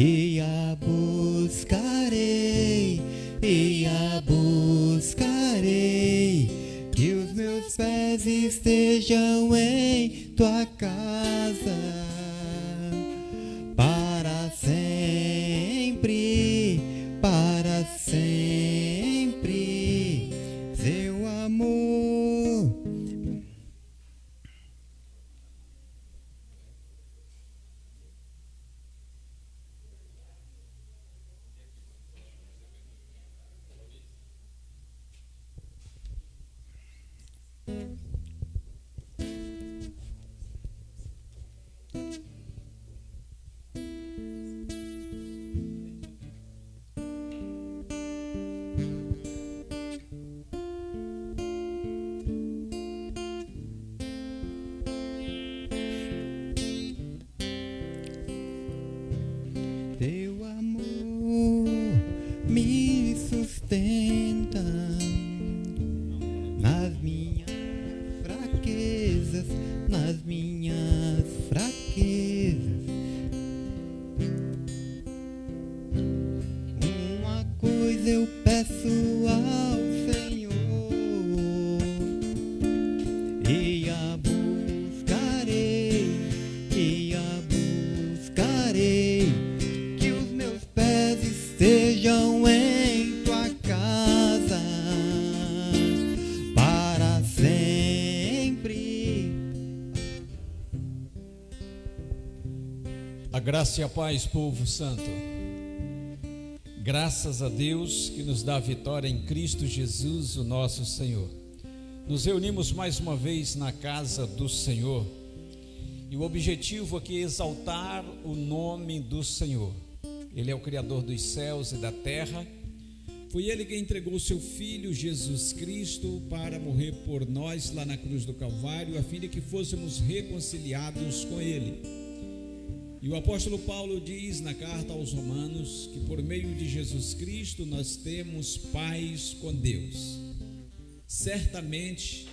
e a buscarei, e a buscarei, que os meus pés estejam em tua casa, para sempre, para sempre, seu amor. Teu amor me sustenta nas minhas fraquezas, nas minhas fraquezas. Uma coisa eu peço ao Senhor, e a buscarei, e a buscarei, que os meus pés estejam em tua casa, para sempre. A graça e a paz, povo santo. Graças a Deus que nos dá a vitória em Cristo Jesus, o nosso Senhor. Nos reunimos mais uma vez na casa do Senhor, e o objetivo aqui é exaltar o nome do Senhor. Ele é o Criador dos céus e da terra. Foi Ele que entregou o seu Filho Jesus Cristo para morrer por nós lá na cruz do Calvário, a fim de que fôssemos reconciliados com Ele. E o apóstolo Paulo diz na carta aos Romanos que por meio de Jesus Cristo nós temos paz com Deus. Certamente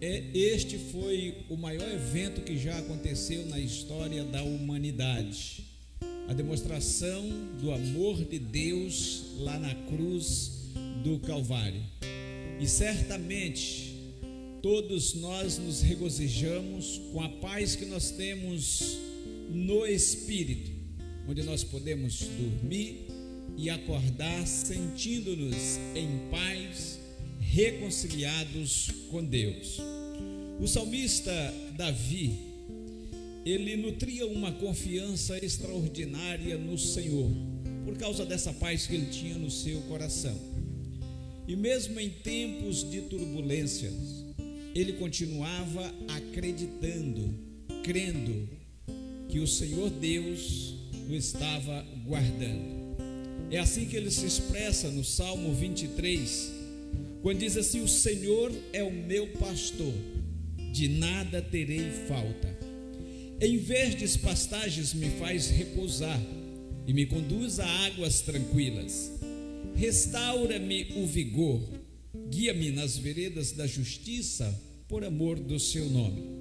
este foi o maior evento que já aconteceu na história da humanidade. A demonstração do amor de Deus lá na cruz do Calvário. E certamente todos nós nos regozijamos com a paz que nós temos no Espírito, onde nós podemos dormir e acordar sentindo-nos em paz, reconciliados com Deus. O salmista Davi, ele nutria uma confiança extraordinária no Senhor, por causa dessa paz que ele tinha no seu coração. E mesmo em tempos de turbulências, ele continuava acreditando, crendo que o Senhor Deus o estava guardando. É assim que ele se expressa no Salmo 23, quando diz assim: o Senhor é o meu pastor, de nada terei falta. Em verdes pastagens me faz repousar e me conduz a águas tranquilas. Restaura-me o vigor, guia-me nas veredas da justiça, por amor do seu nome.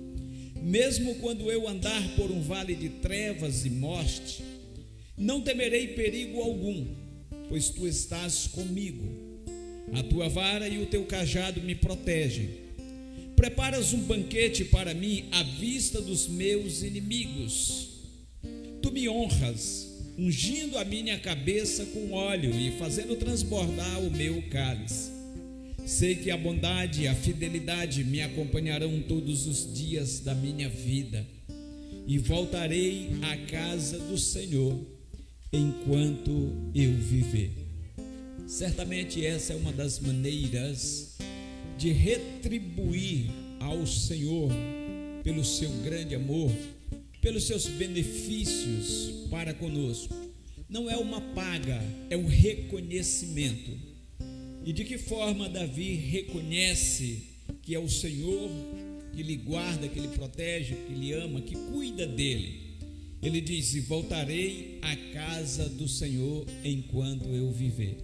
Mesmo quando eu andar por um vale de trevas e morte, não temerei perigo algum, pois tu estás comigo. A tua vara e o teu cajado me protegem. Preparas um banquete para mim à vista dos meus inimigos. Tu me honras, ungindo a minha cabeça com óleo e fazendo transbordar o meu cálice. Sei que a bondade e a fidelidade me acompanharão todos os dias da minha vida, e voltarei à casa do Senhor enquanto eu viver. Certamente essa é uma das maneiras de retribuir ao Senhor pelo seu grande amor, pelos seus benefícios para conosco. Não é uma paga, é um reconhecimento. E de que forma Davi reconhece que é o Senhor que lhe guarda, que lhe protege, que lhe ama, que cuida dele? Ele diz: e voltarei à casa do Senhor enquanto eu viver,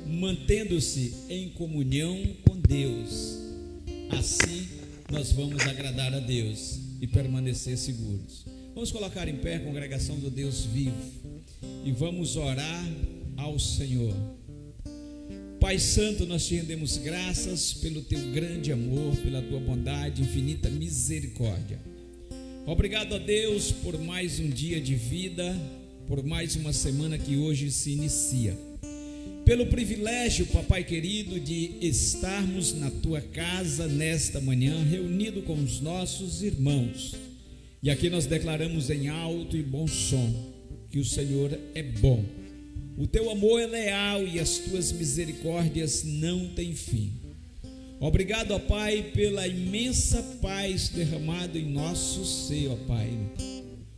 mantendo-se em comunhão com Deus. Assim nós vamos agradar a Deus e permanecer seguros. Vamos colocar em pé a congregação do Deus vivo. e vamos orar ao Senhor. Pai Santo, nós te rendemos graças pelo teu grande amor, pela tua bondade, infinita misericórdia. Obrigado a Deus por mais um dia de vida, por mais uma semana que hoje se inicia. Pelo privilégio, papai querido, de estarmos na tua casa nesta manhã, reunido com os nossos irmãos. E aqui nós declaramos em alto e bom som que o Senhor é bom. O teu amor é leal e as tuas misericórdias não têm fim. Obrigado, ó Pai, pela imensa paz derramada em nosso ser, ó Pai.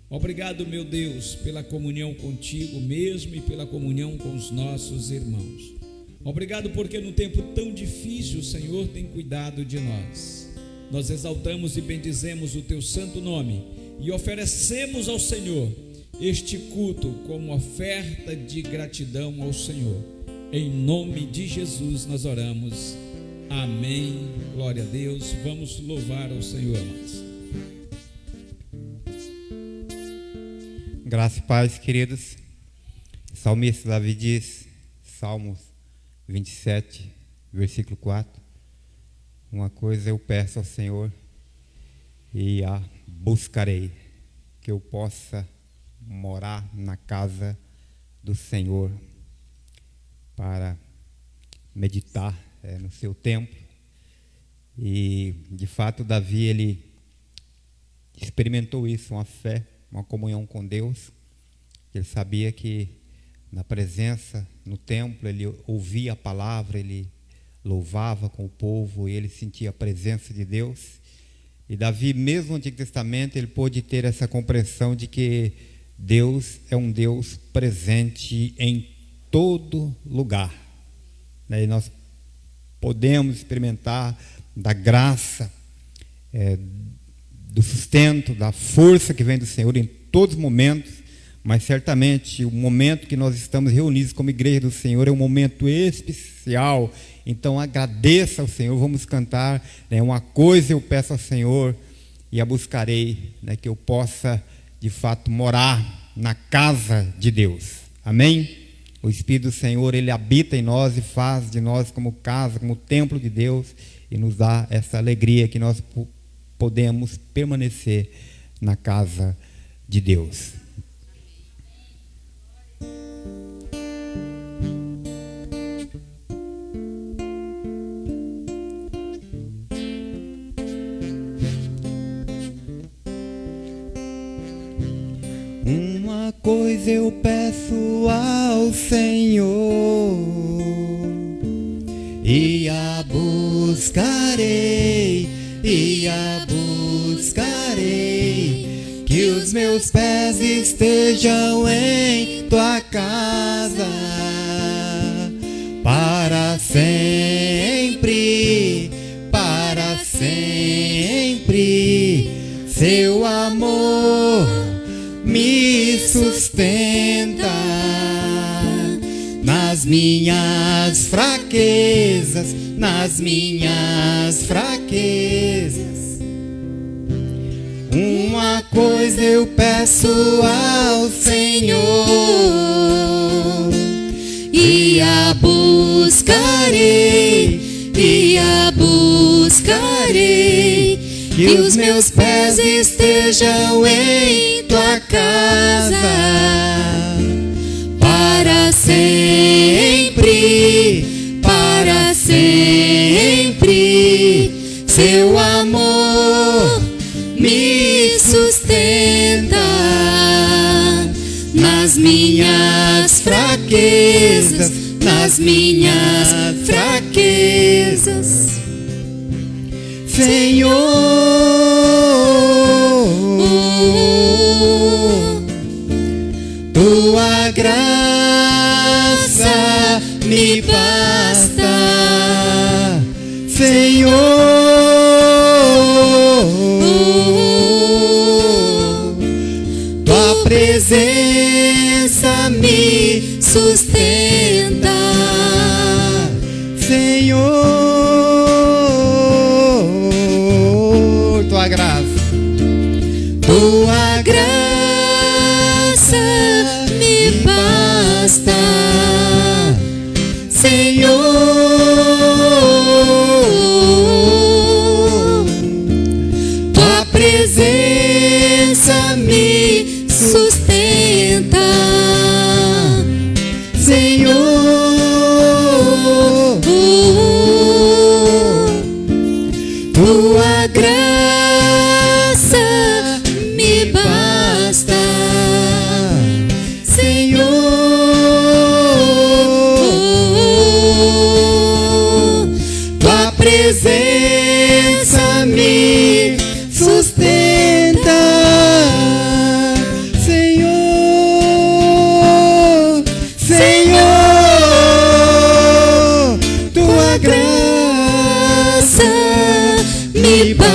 Obrigado, meu Deus, pela comunhão contigo mesmo e pela comunhão com os nossos irmãos. Obrigado porque num tempo tão difícil o Senhor tem cuidado de nós. Nós exaltamos e bendizemos o teu santo nome e oferecemos ao Senhor este culto como oferta de gratidão ao Senhor. Em nome de Jesus nós oramos. Amém. Glória a Deus. Vamos louvar ao Senhor, amados. Graça e paz, queridos. Salmista Davi diz, Salmos 27, versículo 4: uma coisa eu peço ao Senhor e a buscarei, que eu possa morar na casa do Senhor para meditar no seu templo. E de fato Davi, ele experimentou isso, uma fé, uma comunhão com Deus. Ele sabia que na presença, no templo, ele ouvia a palavra, ele louvava com o povo e ele sentia a presença de Deus. E Davi, mesmo no Antigo Testamento, ele pôde ter essa compreensão de que Deus é um Deus presente em todo lugar. E nós podemos experimentar da graça, do sustento, da força que vem do Senhor em todos os momentos, mas certamente o momento que nós estamos reunidos como igreja do Senhor é um momento especial. Então agradeça ao Senhor. Vamos cantar, uma coisa eu peço ao Senhor e a buscarei, que eu possa de fato morar na casa de Deus. Amém? O Espírito do Senhor, ele habita em nós e faz de nós como casa, como templo de Deus, e nos dá essa alegria que nós podemos permanecer na casa de Deus. Uma coisa eu peço ao Senhor e a buscarei, que os meus pés estejam em tua casa para sempre, seu amor me sustenta nas minhas fraquezas, Uma coisa eu peço ao Senhor e a buscarei, que os meus pés estejam em tua casa para sempre, seu amor me sustenta nas minhas fraquezas, Senhor, tua graça me basta, Senhor, tua presença me sustenta, Senhor, tua graça me basta, Senhor. Tua presença me sustenta, Senhor. Tua graça me basta, Senhor. Tua presença me sustenta, Senhor. Senhor, tua graça me basta.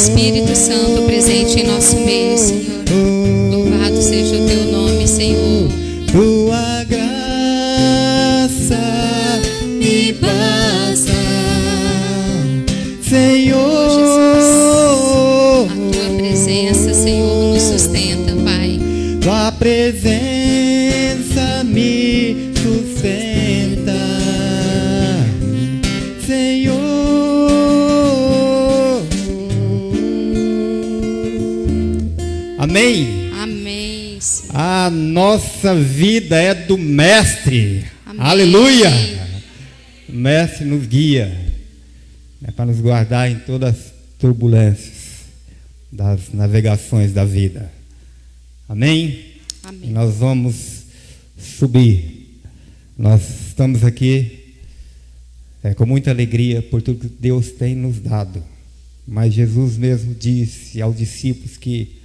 Espírito Santo presente em nosso meio, Senhor. Louvado seja o teu nome, Senhor. Tua graça me basta, Senhor. Jesus, a tua presença, Senhor, nos sustenta, Pai. Tua presença me sustenta, Senhor. Amém? Amém, Senhor. A nossa vida é do Mestre. Amém. Aleluia! O Mestre nos guia, para nos guardar em todas as turbulências das navegações da vida. Amém? Amém. E nós vamos subir. Nós estamos aqui com muita alegria por tudo que Deus tem nos dado. Mas Jesus mesmo disse aos discípulos que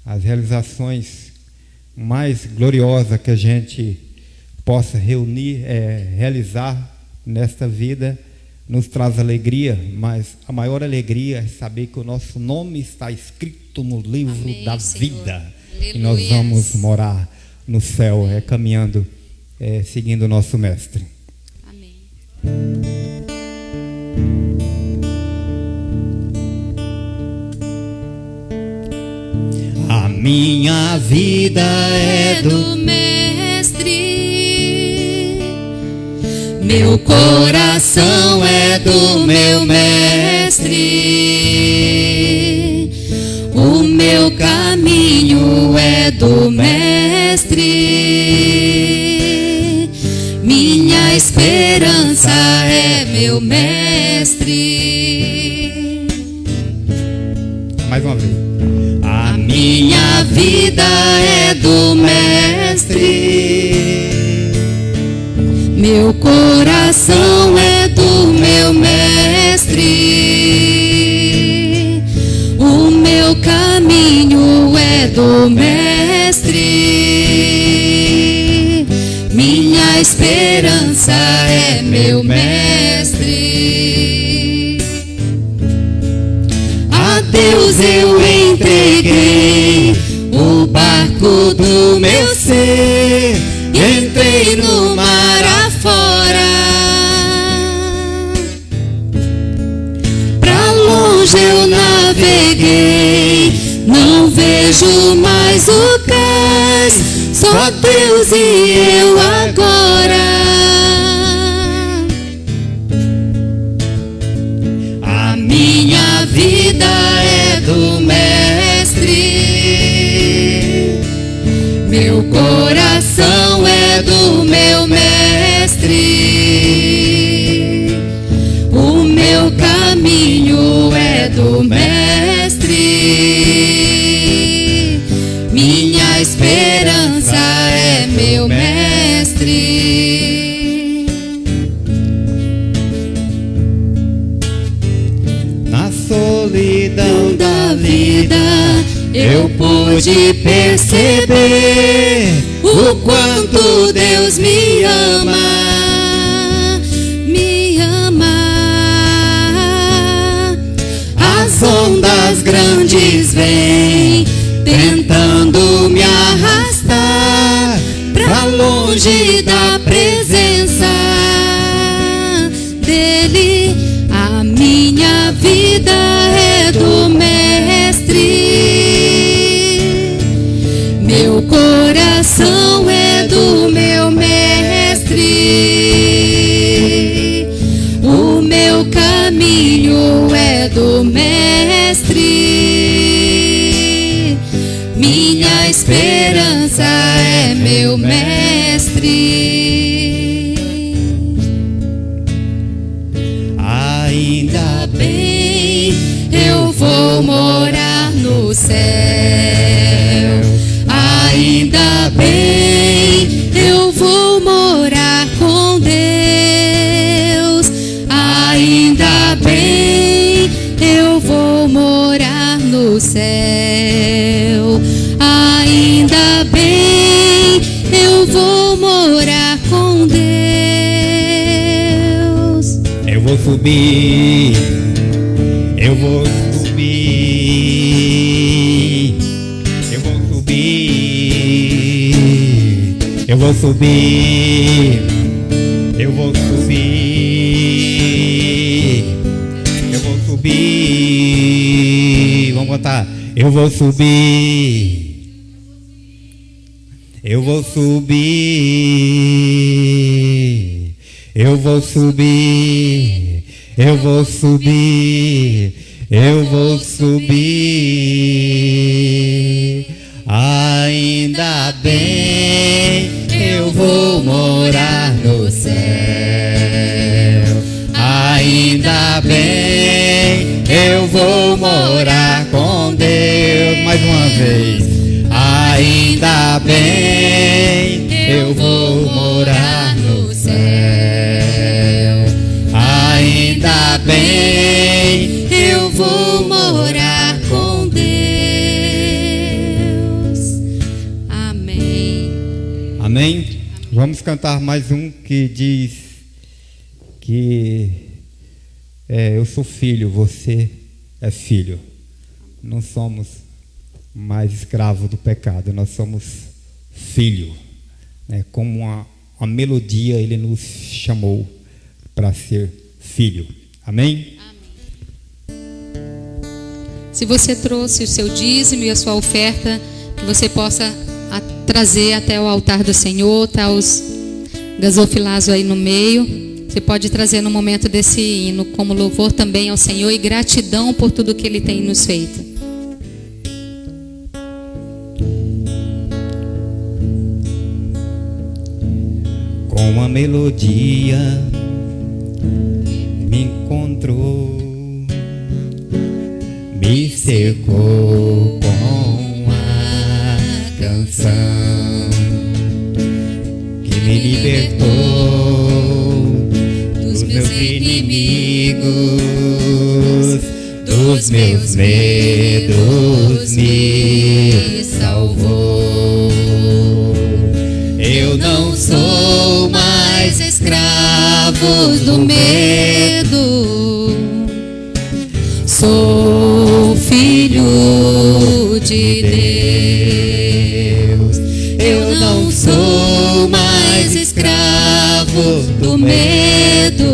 as realizações mais gloriosas que a gente possa realizar nesta vida nos traz alegria, mas a maior alegria é saber que o nosso nome está escrito no livro Amém, da Senhor. vida. Aleluia. E nós vamos morar no céu, caminhando, seguindo o nosso Mestre. Amém. A minha vida é do Mestre, meu coração é do meu Mestre, o meu caminho é do Mestre, minha esperança é meu Mestre. Mais uma vez. A minha vida é do Mestre, meu coração é do meu Mestre, o meu caminho é do Mestre, minha esperança é meu Mestre. A Deus eu entreguei o barco do meu ser, entrei no mar afora, pra longe eu naveguei, não vejo mais o cais, só Deus e eu agora. A minha vida é do Mestre, meu coração é do meu Mestre, o meu caminho é do Mestre, minha esperança é meu Mestre. solidão da vida, eu pude perceber o quanto Deus me ama, me ama. As ondas grandes vêm tentando me arrastar pra longe da presença dele. A minha vida é do Mestre, meu coração é do meu Mestre, o meu caminho é do Mestre, minha esperança é meu Mestre. Ainda bem, eu vou morar no céu. Ainda bem, eu vou morar com Deus. Ainda bem, eu vou morar no céu. Ainda bem, eu vou morar com Deus. Eu vou subir, eu vou subir, eu vou subir, eu vou subir, eu vou subir, eu vou subir. Vamos botar. Eu vou subir, eu vou subir, eu vou subir, eu vou subir, eu vou subir. Ainda bem, eu vou morar no céu. Ainda bem, eu vou morar com Deus. Mais uma vez. Ainda bem, eu vou morar no céu. Ainda bem, eu vou morar com Deus. Amém. Amém? Vamos cantar mais um que diz que eu sou filho, você é filho. Não somos mais escravo do pecado, nós somos filho, né? Como uma melodia ele nos chamou para ser filho. Amém? Amém. Se você trouxe o seu dízimo e a sua oferta, que você possa trazer até o altar do Senhor, tá os gasofilados aí no meio. Você pode trazer no momento desse hino como louvor também ao Senhor e gratidão por tudo que Ele tem nos feito. Com a melodia me encontrou, me cercou com a canção que me libertou dos meus inimigos, dos meus medos, me salvou. Eu não sou mais escravo do medo, sou filho de Deus. Eu não sou mais escravo do medo,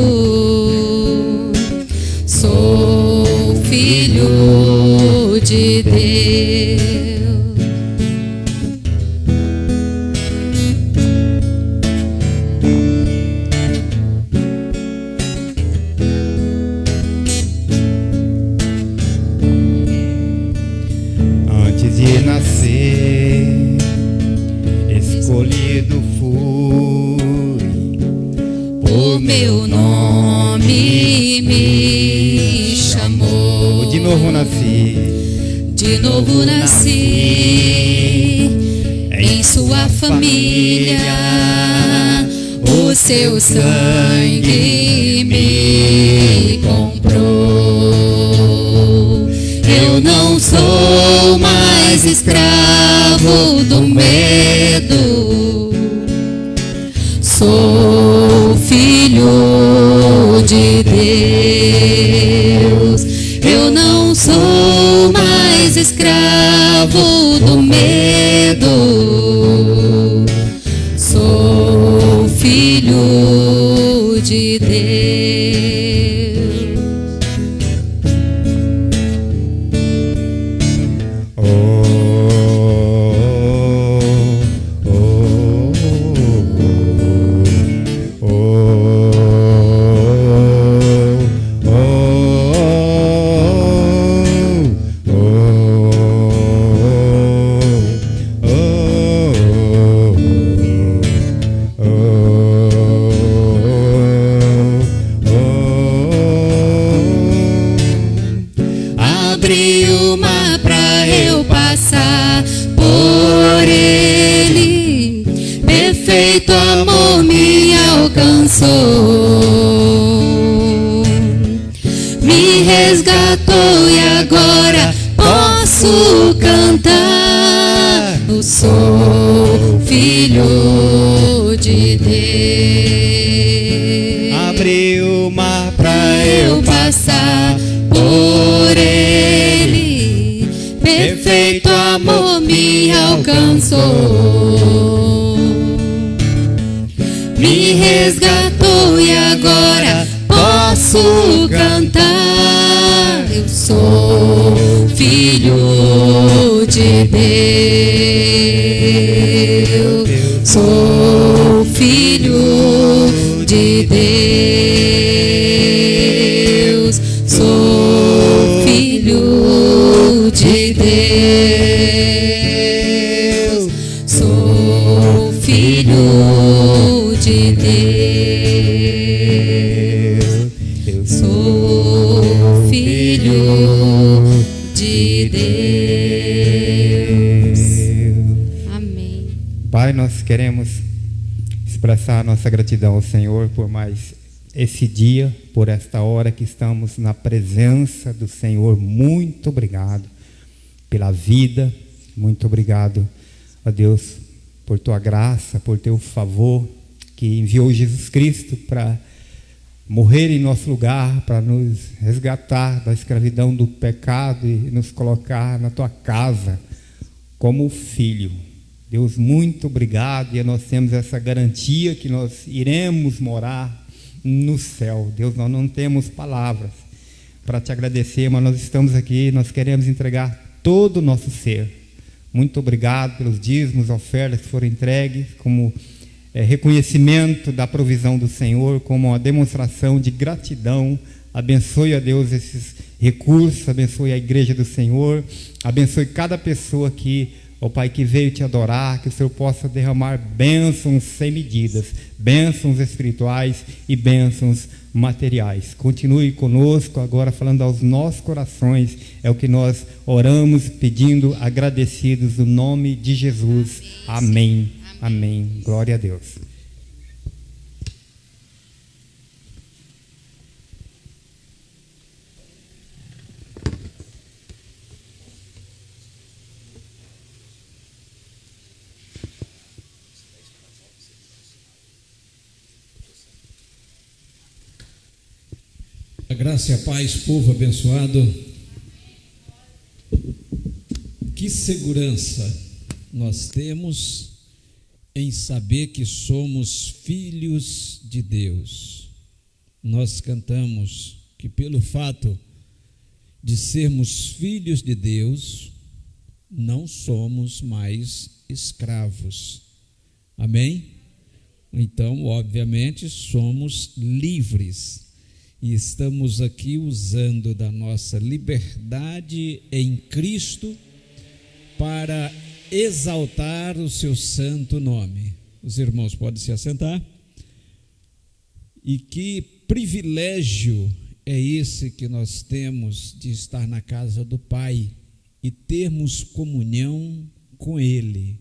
sou filho de Deus. Antes de nascer, escolhido fui, por meu nome me chamou. De novo nasci em sua família, o seu sangue me comprou. de Deus. Eu não sou mais escravo do medo, sou filho de Deus. Abriu o mar pra eu passar por ele, perfeito amor me alcançou, me resgatou e agora posso cantar. Eu sou filho de Deus. Abriu o mar pra eu passar por ele, perfeito amor me alcançou, me resgatou e agora posso cantar. Eu sou filho de Deus, sou filho de Deus, sou filho de Deus, sou filho de Deus, eu sou filho de Deus. Amém. Pai, nós queremos expressar a nossa gratidão ao Senhor por mais esse dia, por esta hora que estamos na presença do Senhor. Muito obrigado pela vida, muito obrigado a Deus por tua graça, por teu favor, que enviou Jesus Cristo para morrer em nosso lugar, para nos resgatar da escravidão do pecado e nos colocar na tua casa como filho. Deus, muito obrigado, e nós temos essa garantia que nós iremos morar no céu. Deus, nós não temos palavras para te agradecer, mas nós estamos aqui, nós queremos entregar todo o nosso ser. Muito obrigado pelos dízimos, ofertas que foram entregues, como reconhecimento da provisão do Senhor, como uma demonstração de gratidão. Abençoe, a Deus, esses recursos, abençoe a igreja do Senhor, abençoe cada pessoa aqui, ó Pai, que veio te adorar, que o Senhor possa derramar bênçãos sem medidas, bênçãos espirituais e bênçãos materiais. Continue conosco agora, falando aos nossos corações, é o que nós oramos, pedindo, agradecidos, no nome de Jesus. Amém. Amém. Glória a Deus. A graça e a paz, povo abençoado. Que segurança nós temos em saber que somos filhos de Deus. Nós cantamos que pelo fato de sermos filhos de Deus, não somos mais escravos. Amém? Então, obviamente, somos livres. E estamos aqui usando da nossa liberdade em Cristo para exaltar o seu santo nome. Os irmãos podem se assentar. E que privilégio é esse que nós temos de estar na casa do Pai e termos comunhão com Ele.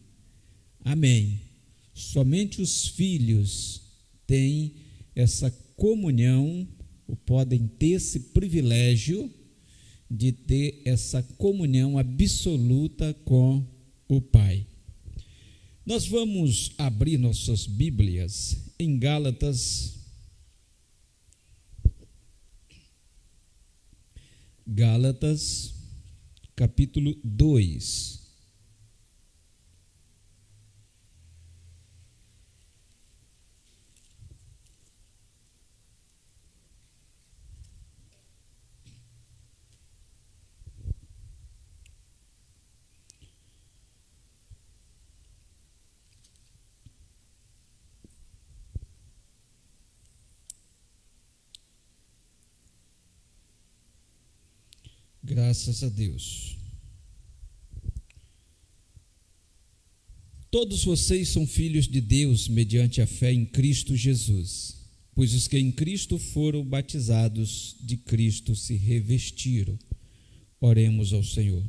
Amém. Somente os filhos têm essa comunhão, ou podem ter esse privilégio de ter essa comunhão absoluta com o Pai. Nós vamos abrir nossas Bíblias em Gálatas, Gálatas, capítulo 2. Graças a Deus. Todos vocês são filhos de Deus mediante a fé em Cristo Jesus, pois os que em Cristo foram batizados, de Cristo se revestiram. Oremos ao Senhor.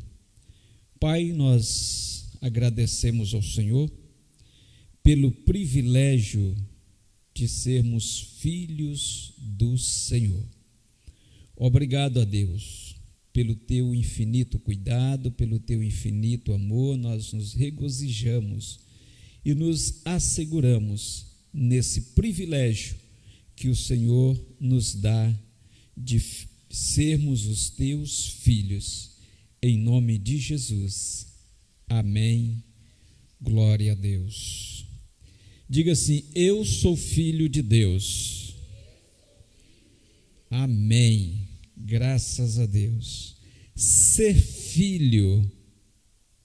Pai, nós agradecemos ao Senhor pelo privilégio de sermos filhos do Senhor. Obrigado a Deus pelo teu infinito cuidado, pelo teu infinito amor. Nós nos regozijamos e nos asseguramos nesse privilégio que o Senhor nos dá de sermos os teus filhos, em nome de Jesus. Amém. Glória a Deus. Diga assim: eu sou filho de Deus. Amém. Graças a Deus. Ser filho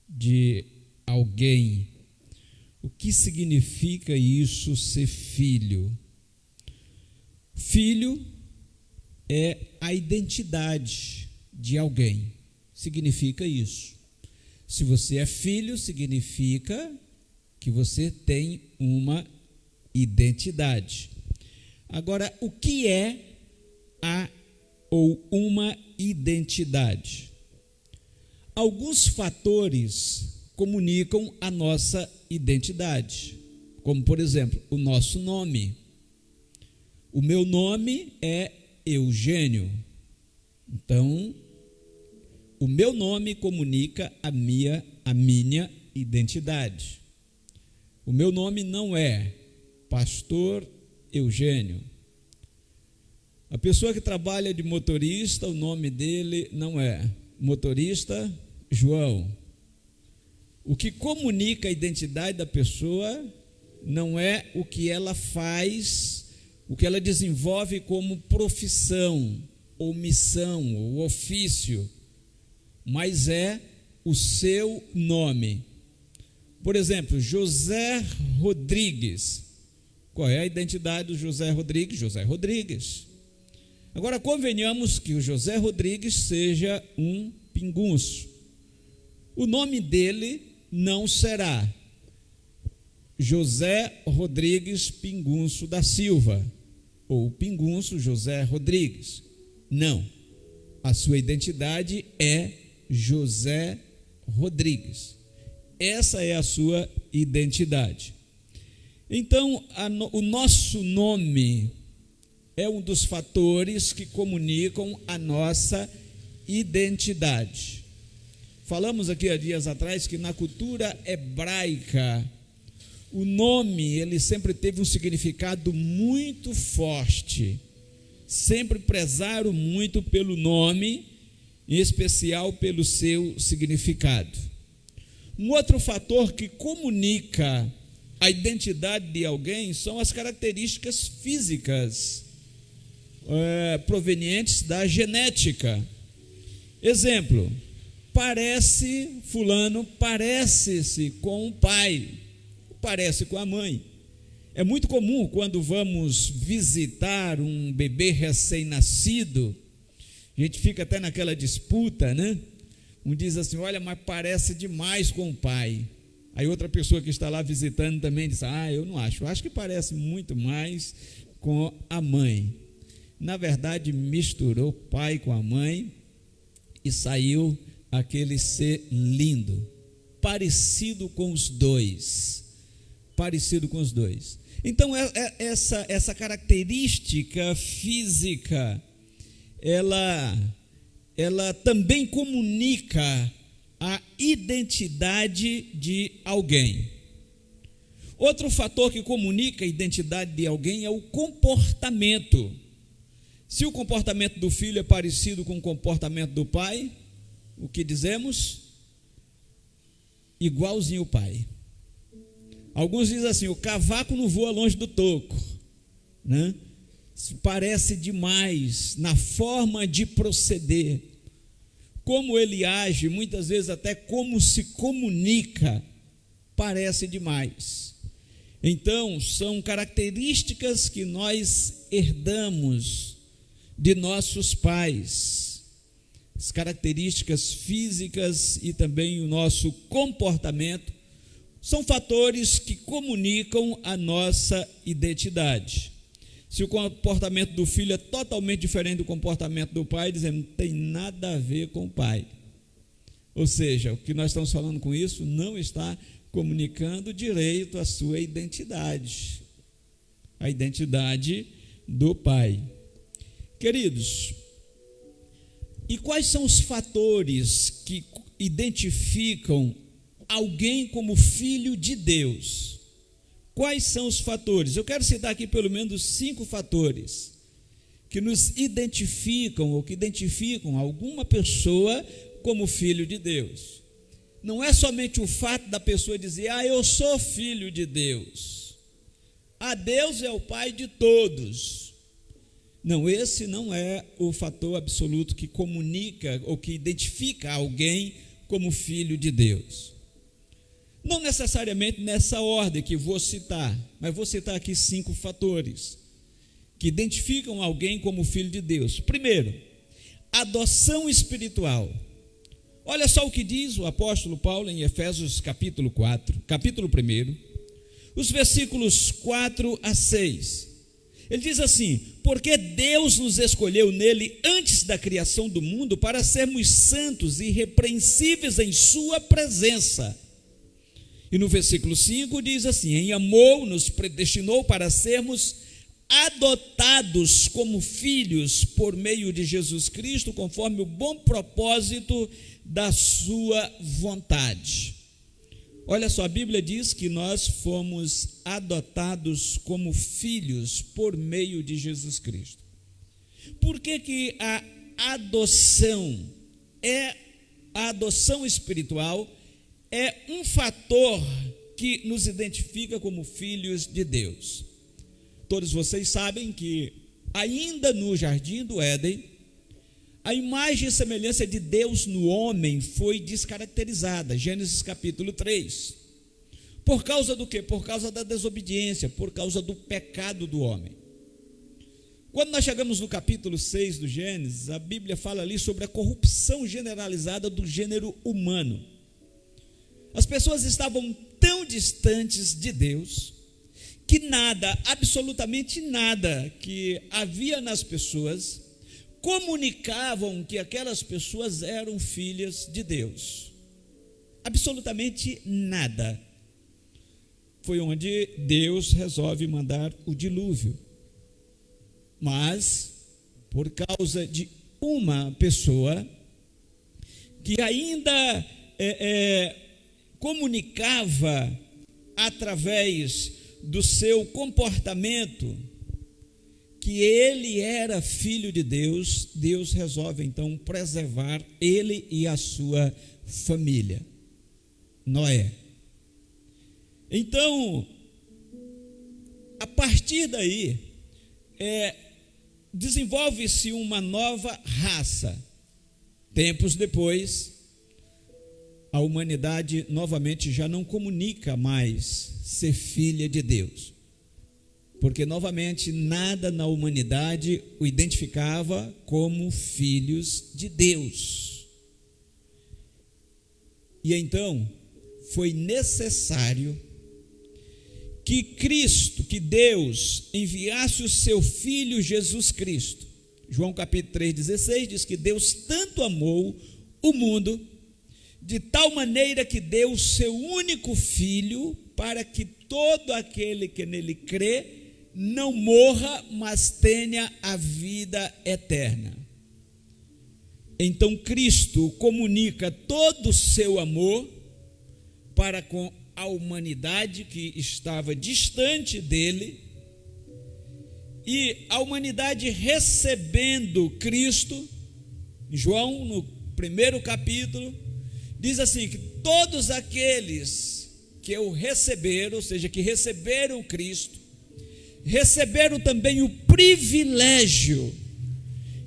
de alguém, o que significa isso, ser filho? Filho é a identidade de alguém, significa isso. Se você é filho, significa que você tem uma identidade. Agora, o que é ou uma identidade? Alguns fatores comunicam a nossa identidade, como por exemplo, o nosso nome. O meu nome é Eugênio, então o meu nome comunica a minha identidade. O meu nome não é Pastor Eugênio. A pessoa que trabalha de motorista, o nome dele não é Motorista João. O que comunica a identidade da pessoa não é o que ela faz, o que ela desenvolve como profissão, ou missão, ou ofício, mas é o seu nome. Por exemplo, José Rodrigues. Qual é a identidade do José Rodrigues? José Rodrigues. Agora, convenhamos que o José Rodrigues seja um pingunço. O nome dele não será José Rodrigues Pingunço da Silva, ou Pingunço José Rodrigues. Não. A sua identidade é José Rodrigues. Essa é a sua identidade. Então, o nosso nome é um dos fatores que comunicam a nossa identidade. Falamos aqui há dias atrás que na cultura hebraica, o nome, ele sempre teve um significado muito forte. Sempre prezaram muito pelo nome, em especial pelo seu significado. Um outro fator que comunica a identidade de alguém são as características físicas provenientes da genética. Exemplo: fulano parece-se com o pai, parece com a mãe. É muito comum quando vamos visitar um bebê recém-nascido, a gente fica até naquela disputa, né? Um diz assim: olha, mas parece demais com o pai. Aí outra pessoa que está lá visitando também diz: eu não acho, eu acho que parece muito mais com a mãe. Na verdade, misturou o pai com a mãe e saiu aquele ser lindo, parecido com os dois. Parecido com os dois. Então, essa característica física, ela também comunica a identidade de alguém. Outro fator que comunica a identidade de alguém é o comportamento. Se o comportamento do filho é parecido com o comportamento do pai, o que dizemos? Igualzinho o pai. Alguns dizem assim: o cavaco não voa longe do toco, né? Isso parece demais na forma de proceder, como ele age, muitas vezes até como se comunica, parece demais. Então, são características que nós herdamos de nossos pais, as características físicas e também o nosso comportamento, são fatores que comunicam a nossa identidade. Se o comportamento do filho é totalmente diferente do comportamento do pai, dizendo, não tem nada a ver com o pai. Ou seja, o que nós estamos falando com isso não está comunicando direito a sua identidade, a identidade do pai. Queridos, e quais são os fatores que identificam alguém como filho de Deus? Quais são os fatores? Eu quero citar aqui pelo menos 5 fatores que nos identificam ou que identificam alguma pessoa como filho de Deus. Não é somente o fato da pessoa dizer, eu sou filho de Deus. Deus é o pai de todos. Não, esse não é o fator absoluto que comunica ou que identifica alguém como filho de Deus. Não necessariamente nessa ordem que vou citar, mas vou citar aqui 5 fatores que identificam alguém como filho de Deus. Primeiro, adoção espiritual. Olha só o que diz o apóstolo Paulo em Efésios capítulo 1, os versículos 4 a 6. Ele diz assim: porque Deus nos escolheu nele antes da criação do mundo para sermos santos e irrepreensíveis em sua presença. E no versículo 5 diz assim: em amor nos predestinou para sermos adotados como filhos por meio de Jesus Cristo, conforme o bom propósito da sua vontade. Olha só, a Bíblia diz que nós fomos adotados como filhos por meio de Jesus Cristo. Por que a adoção espiritual é um fator que nos identifica como filhos de Deus? Todos vocês sabem que ainda no jardim do Éden, a imagem e semelhança de Deus no homem foi descaracterizada. Gênesis capítulo 3. Por causa do quê? Por causa da desobediência, por causa do pecado do homem. Quando nós chegamos no capítulo 6 do Gênesis, a Bíblia fala ali sobre a corrupção generalizada do gênero humano. As pessoas estavam tão distantes de Deus, que nada, absolutamente nada que havia nas pessoas comunicavam que aquelas pessoas eram filhas de Deus. Absolutamente nada. Foi onde Deus resolve mandar o dilúvio. Mas, por causa de uma pessoa que ainda comunicava através do seu comportamento que ele era filho de Deus, Deus resolve então preservar ele e a sua família, Noé. Então, a partir daí, desenvolve-se uma nova raça. Tempos depois, a humanidade novamente já não comunica mais ser filha de Deus, porque novamente nada na humanidade o identificava como filhos de Deus. E então foi necessário que que Deus enviasse o seu Filho Jesus Cristo. João capítulo 3,16 diz que Deus tanto amou o mundo, de tal maneira que deu o seu único Filho, para que todo aquele que nele crê não morra, mas tenha a vida eterna. Então Cristo comunica todo o seu amor para com a humanidade que estava distante dele, E a humanidade recebendo Cristo, João, no primeiro capítulo, diz assim, que todos aqueles que o receberam, ou seja, que receberam Cristo, receberam também o privilégio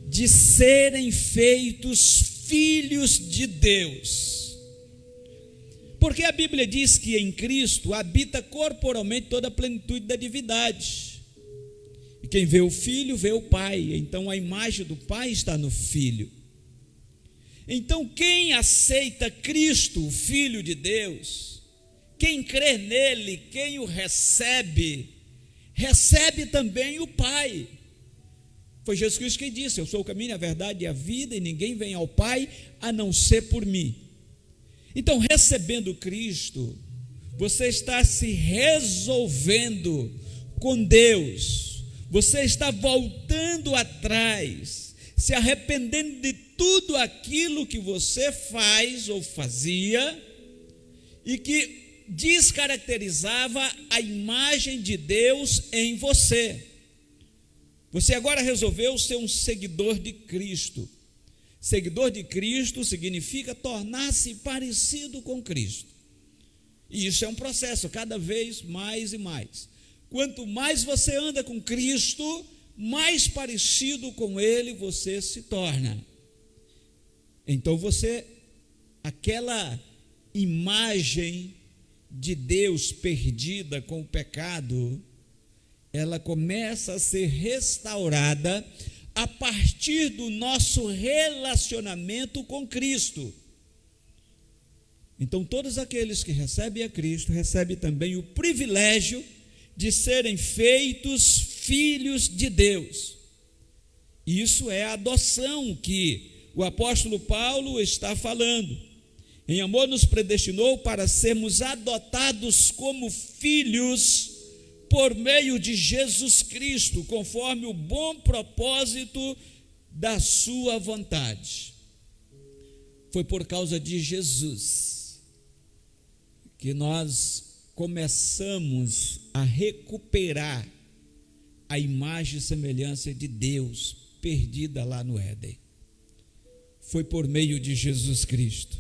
de serem feitos filhos de Deus. Porque a Bíblia diz que em Cristo habita corporalmente toda a plenitude da divindade. E quem vê o Filho, vê o Pai. Então a imagem do Pai está no Filho. Então quem aceita Cristo, o Filho de Deus, quem crê nele, quem o recebe, recebe também o Pai. Foi Jesus Cristo quem disse, eu sou o caminho, a verdade e a vida, e ninguém vem ao Pai a não ser por mim. Então, recebendo Cristo, você está se resolvendo com Deus, você está voltando atrás, se arrependendo de tudo aquilo que você faz ou fazia e que descaracterizava a imagem de Deus em você. Você agora resolveu ser um seguidor de Cristo. Seguidor de Cristo significa tornar-se parecido com Cristo. E isso é um processo, cada vez mais e mais. Quanto mais você anda com Cristo, mais parecido com Ele você se torna. Então você, aquela imagem de Deus perdida com o pecado, ela começa a ser restaurada a partir do nosso relacionamento com Cristo. Então todos aqueles que recebem a Cristo, recebem também o privilégio de serem feitos filhos de Deus. Isso é a adoção que o apóstolo Paulo está falando. Em amor nos predestinou para sermos adotados como filhos por meio de Jesus Cristo, conforme o bom propósito da sua vontade. Foi por causa de Jesus que nós começamos a recuperar a imagem e semelhança de Deus perdida lá no Éden. Foi por meio de Jesus Cristo.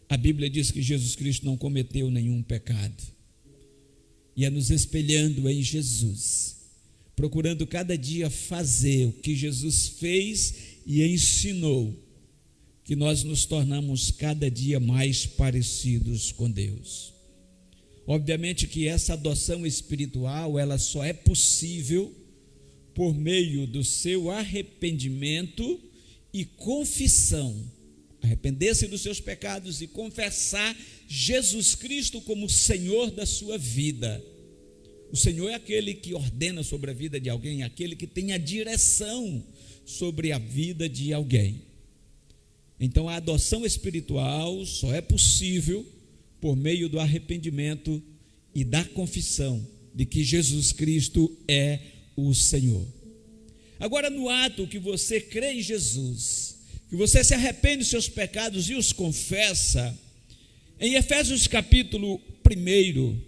A Bíblia diz que Jesus Cristo não cometeu nenhum pecado. E é nos espelhando em Jesus, procurando cada dia fazer o que Jesus fez e ensinou, que nós nos tornamos cada dia mais parecidos com Deus. Obviamente que essa adoção espiritual, ela só é possível por meio do seu arrependimento e confissão. Arrepender-se dos seus pecados e confessar Jesus Cristo como Senhor da sua vida. O Senhor é aquele que ordena sobre a vida de alguém, aquele que tem a direção sobre a vida de alguém. Então a adoção espiritual só é possível por meio do arrependimento e da confissão de que Jesus Cristo é o Senhor. Agora, no ato que você crê em Jesus, que você se arrepende dos seus pecados e os confessa, em Efésios capítulo 1,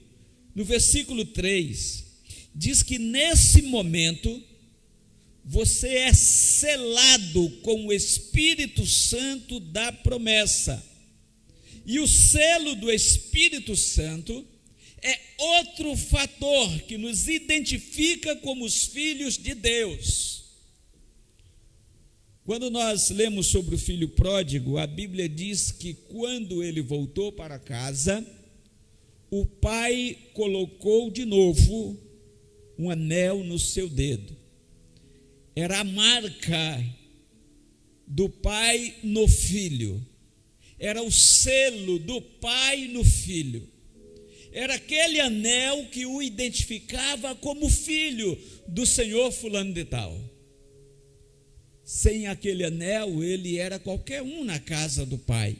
no versículo 3, diz que nesse momento você é selado com o Espírito Santo da promessa. E o selo do Espírito Santo é outro fator que nos identifica como os filhos de Deus. Quando nós lemos sobre o filho pródigo, a Bíblia diz que quando ele voltou para casa, o pai colocou de novo um anel no seu dedo. Era a marca do pai no filho. Era o selo do pai no filho. Era aquele anel que o identificava como filho do Senhor fulano de tal. Sem aquele anel, ele era qualquer um na casa do pai.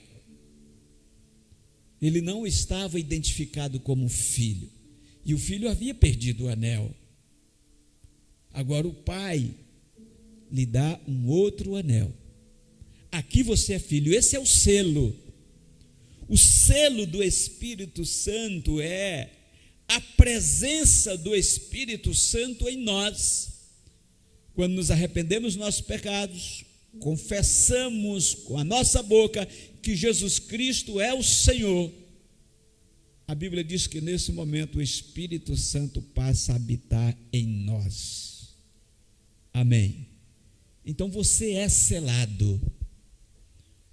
Ele não estava identificado como filho. E o filho havia perdido o anel. Agora o pai lhe dá um outro anel. Aqui você é filho, esse é o selo. O selo do Espírito Santo é a presença do Espírito Santo em nós. quando nos arrependemos dos nossos pecados, confessamos com a nossa boca que Jesus Cristo é o Senhor, a Bíblia diz que nesse momento o Espírito Santo passa a habitar em nós. Amém. Então você é selado,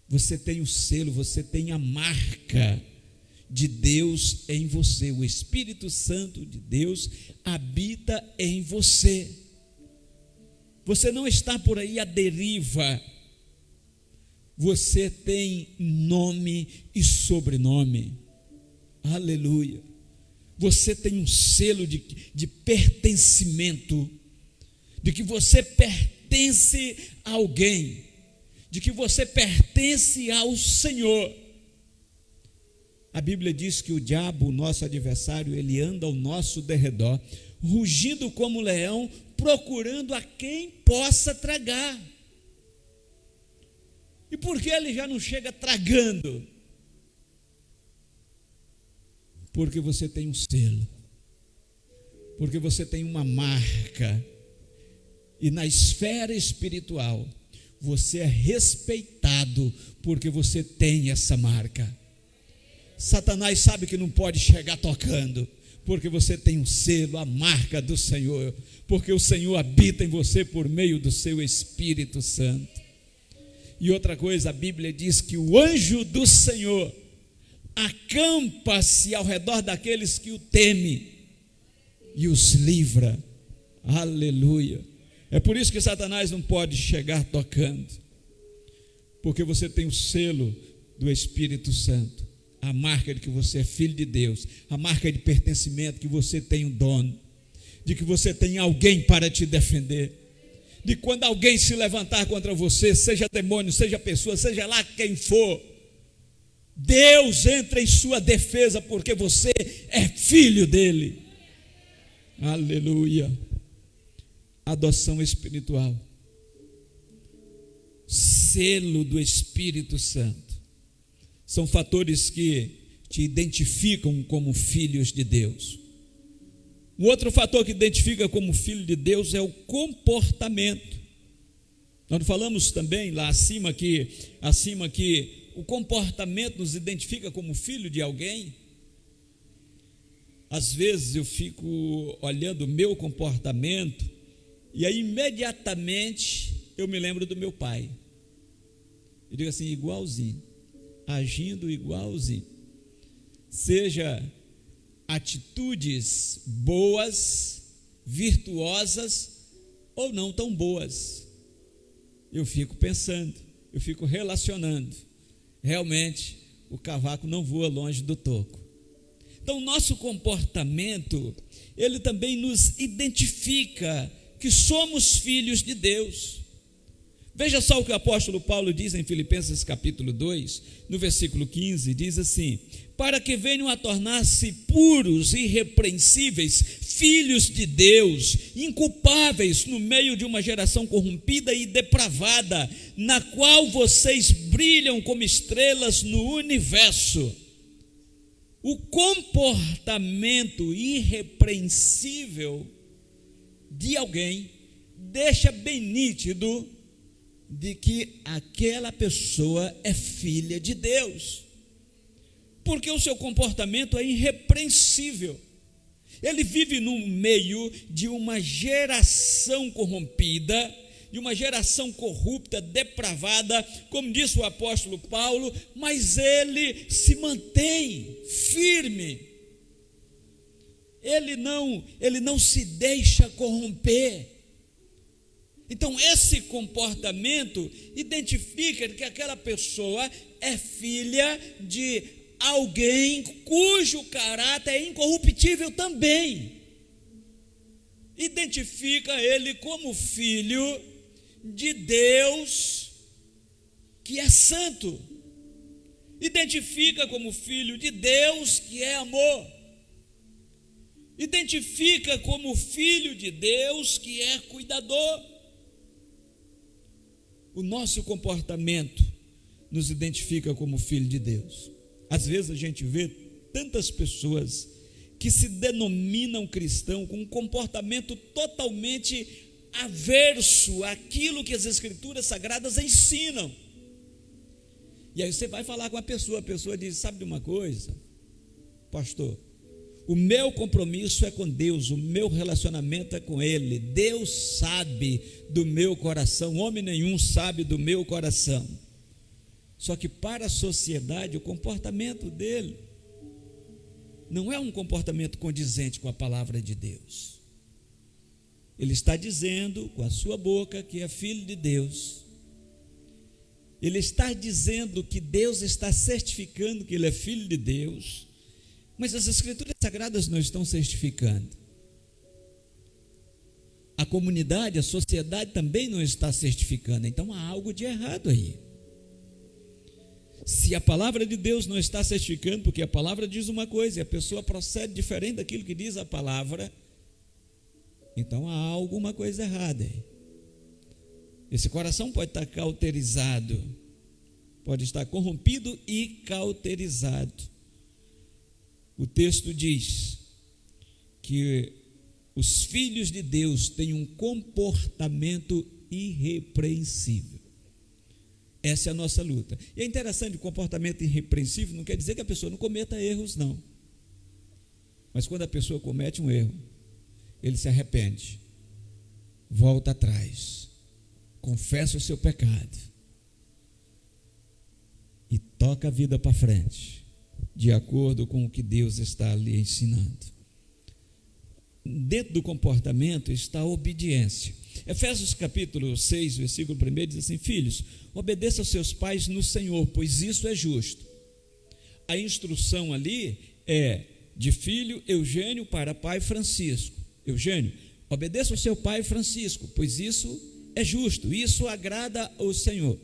você tem o selo, você tem a marca de Deus em você. O Espírito Santo de Deus habita em você. Você não está por aí à deriva. Você tem nome e sobrenome. Aleluia. Você tem um selo de pertencimento, de que você pertence a alguém, de que você pertence ao Senhor. A Bíblia diz que o diabo, o nosso adversário, ele anda ao nosso derredor, rugindo como leão, procurando a quem possa tragar. E por que ele já não chega tragando? Porque você tem um selo, porque você tem uma marca, e na esfera espiritual, você é respeitado, porque você tem essa marca. Satanás sabe que não pode chegar tocando, porque você tem um selo, a marca do Senhor, porque o Senhor habita em você por meio do seu Espírito Santo. E outra coisa, a Bíblia diz que o anjo do Senhor acampa-se ao redor daqueles que o temem e os livra. Aleluia. É por isso que Satanás não pode chegar tocando, porque você tem o selo do Espírito Santo, a marca de que você é filho de Deus, a marca de pertencimento, que você tem um dono, de que você tem alguém para te defender, de quando alguém se levantar contra você, seja demônio, seja pessoa, seja lá quem for, Deus entra em sua defesa, porque você é filho dele. Aleluia. Adoção espiritual, selo do Espírito Santo, são fatores que te identificam como filhos de Deus. Um outro fator que identifica como filho de Deus é o comportamento. Nós falamos também lá acima que o comportamento nos identifica como filho de alguém. Às vezes eu fico olhando o meu comportamento e aí imediatamente eu me lembro do meu pai. Eu digo assim, igualzinho, agindo igualzinho. Seja atitudes boas, virtuosas ou não tão boas. Eu fico pensando, eu fico relacionando. Realmente, o cavaco não voa longe do toco. Então, nosso comportamento, ele também nos identifica que somos filhos de Deus. Veja só o que o apóstolo Paulo diz em Filipenses capítulo 2, no versículo 15, diz assim: para que venham a tornar-se puros e irrepreensíveis, filhos de Deus, inculpáveis no meio de uma geração corrompida e depravada, na qual vocês brilham como estrelas no universo. O comportamento irrepreensível de alguém deixa bem nítido de que aquela pessoa é filha de Deus, porque o seu comportamento é irrepreensível. Ele vive no meio de uma geração corrompida, de uma geração corrupta, depravada, como disse o apóstolo Paulo, mas ele se mantém firme, ele não se deixa corromper. Então esse comportamento identifica que aquela pessoa é filha de alguém cujo caráter é incorruptível também. Identifica ele como filho de Deus que é santo. Identifica como filho de Deus que é amor. Identifica como filho de Deus que é cuidador. O nosso comportamento nos identifica como filho de Deus. Às vezes a gente vê tantas pessoas que se denominam cristão com um comportamento totalmente averso àquilo que as Escrituras Sagradas ensinam. E aí você vai falar com a pessoa diz: sabe de uma coisa, pastor, o meu compromisso é com Deus, o meu relacionamento é com Ele, Deus sabe do meu coração, homem nenhum sabe do meu coração. Só que para a sociedade, o comportamento dele não é um comportamento condizente com a palavra de Deus. Ele está dizendo com a sua boca que é filho de Deus. Ele está dizendo que Deus está certificando que ele é filho de Deus, mas as Escrituras Sagradas não estão certificando. A comunidade, a sociedade também não está certificando. Então há algo de errado aí. Se a palavra de Deus não está certificando, porque a palavra diz uma coisa e a pessoa procede diferente daquilo que diz a palavra, então há alguma coisa errada aí. Esse coração pode estar cauterizado, pode estar corrompido e cauterizado. O texto diz que os filhos de Deus têm um comportamento irrepreensível. Essa é a nossa luta. E é interessante, o comportamento irrepreensível não quer dizer que a pessoa não cometa erros, não. Mas quando a pessoa comete um erro, ele se arrepende, volta atrás, confessa o seu pecado e toca a vida para frente, de acordo com o que Deus está ali ensinando. Dentro do comportamento está a obediência. Efésios capítulo 6, versículo 1 diz assim: filhos, obedeça aos seus pais no Senhor, pois isso é justo. A instrução ali é de filho Eugênio para pai Francisco. Eugênio, obedeça ao seu pai Francisco, pois isso é justo, isso agrada ao Senhor.